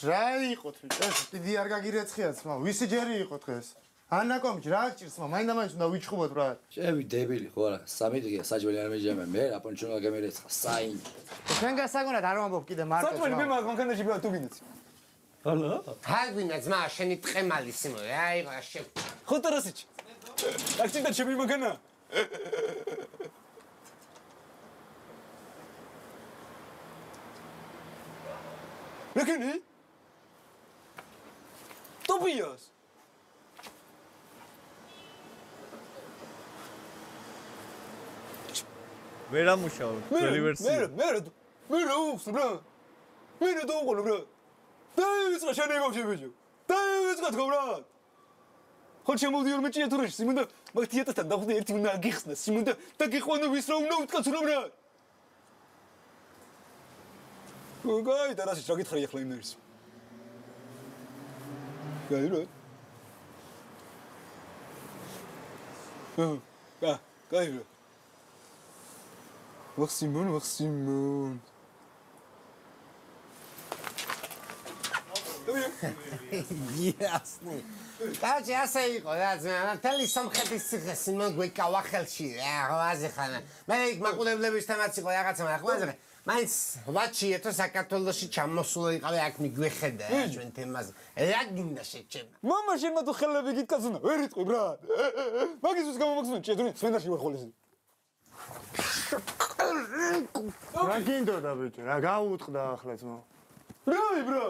[SPEAKER 13] რა იყო თვითონ? დიდი არ გაგირეცხიათ სმა. ვისი ჯერი იყო დღეს? ანაკომჭ რა გჭირს სმა? მაინდა-მაინც უნდა ვიჩხუბოთ რა.
[SPEAKER 17] შევი დებილი ხო არა? სამედია საჯველი არ მეჯამე მე რა პონჩუნა გამერეცხა საინ.
[SPEAKER 13] ჩვენ გასაგონად არ ვამბობ კიდე მარკეს.
[SPEAKER 11] საჯველი მე მანქანაში ბრა თუ გინდით. ალა.
[SPEAKER 2] ჰაგვინა ძმა შენი ტყემალი სიმო რა იყო რა შევ.
[SPEAKER 11] ხო ტერასიჩი. აქცინდა ჩემი მანქანა. რაკინი? ტოპიას.
[SPEAKER 1] ვერ ამუშავო ძველი ვერსია.
[SPEAKER 11] მე რა უხს ბრა. მე რა დავყოლო ბრა. დაიწყო შენი ბავშვი ბიჭო. დაიწყო თქო ბრა. ხო შემოვიდი ორ მეჭია თურაში სიმონ და მაგ თიატასთან დავხვდი ერთი უნდა აგიხსნა სიმონ და დაგიყვანო ვის რა უნდა უთქაც რა ბრა. გაი დარასი რა გითხარი ახლა იმ ნერს. გაი რა. გაი რა. Максимон. Давай.
[SPEAKER 2] იასნი. კაჩი ასე იყო რა ძმა, თელი სამხეთის ციხე სიმონ გვეკავა ხელში რა, ღვაზე ხანა. მე იქ მაყურებლების თემაც იყო რაღაცა, მაგრამ ღვაზე მაინც ვაჩი ეთო საქართველოში ჩამოსულა იყავი აქ მიგვეხედა ჩვენ თემაზე. რა გინდა შეჩემა?
[SPEAKER 3] მამა შენ მათო ხელები გიტკაცუნა, ვერ იტყვი ბრა. მაგის ვის გამომაგზავნე ჭედრე, სვენაში ვახოლეს.
[SPEAKER 13] რა გინდოდა ბიჭო, რა გაუუტყდა ახლა ძმა.
[SPEAKER 3] ბრა.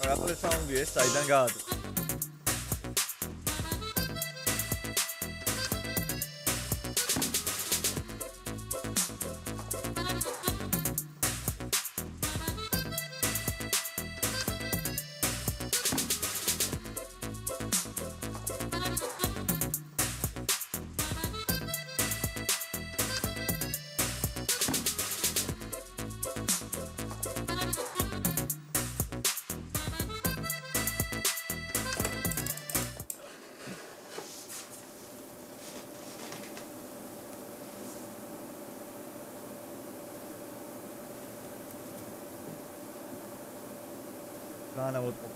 [SPEAKER 1] რა საუნდი ეს საიდან გაადა? განავოტყო.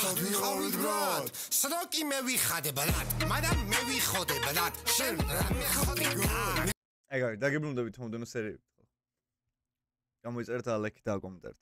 [SPEAKER 2] სადმიყავით ბრატ, სროკი მე ვიხადე ბრატ, მაგრამ მე ვიხოდე ბრატ, შენ რა მიხოდი ბრატ.
[SPEAKER 1] ეგ არის, დაგიბრუნდებით მომდენო სერიებით. გამოიწერეთ ლაიქი და კომენტარით.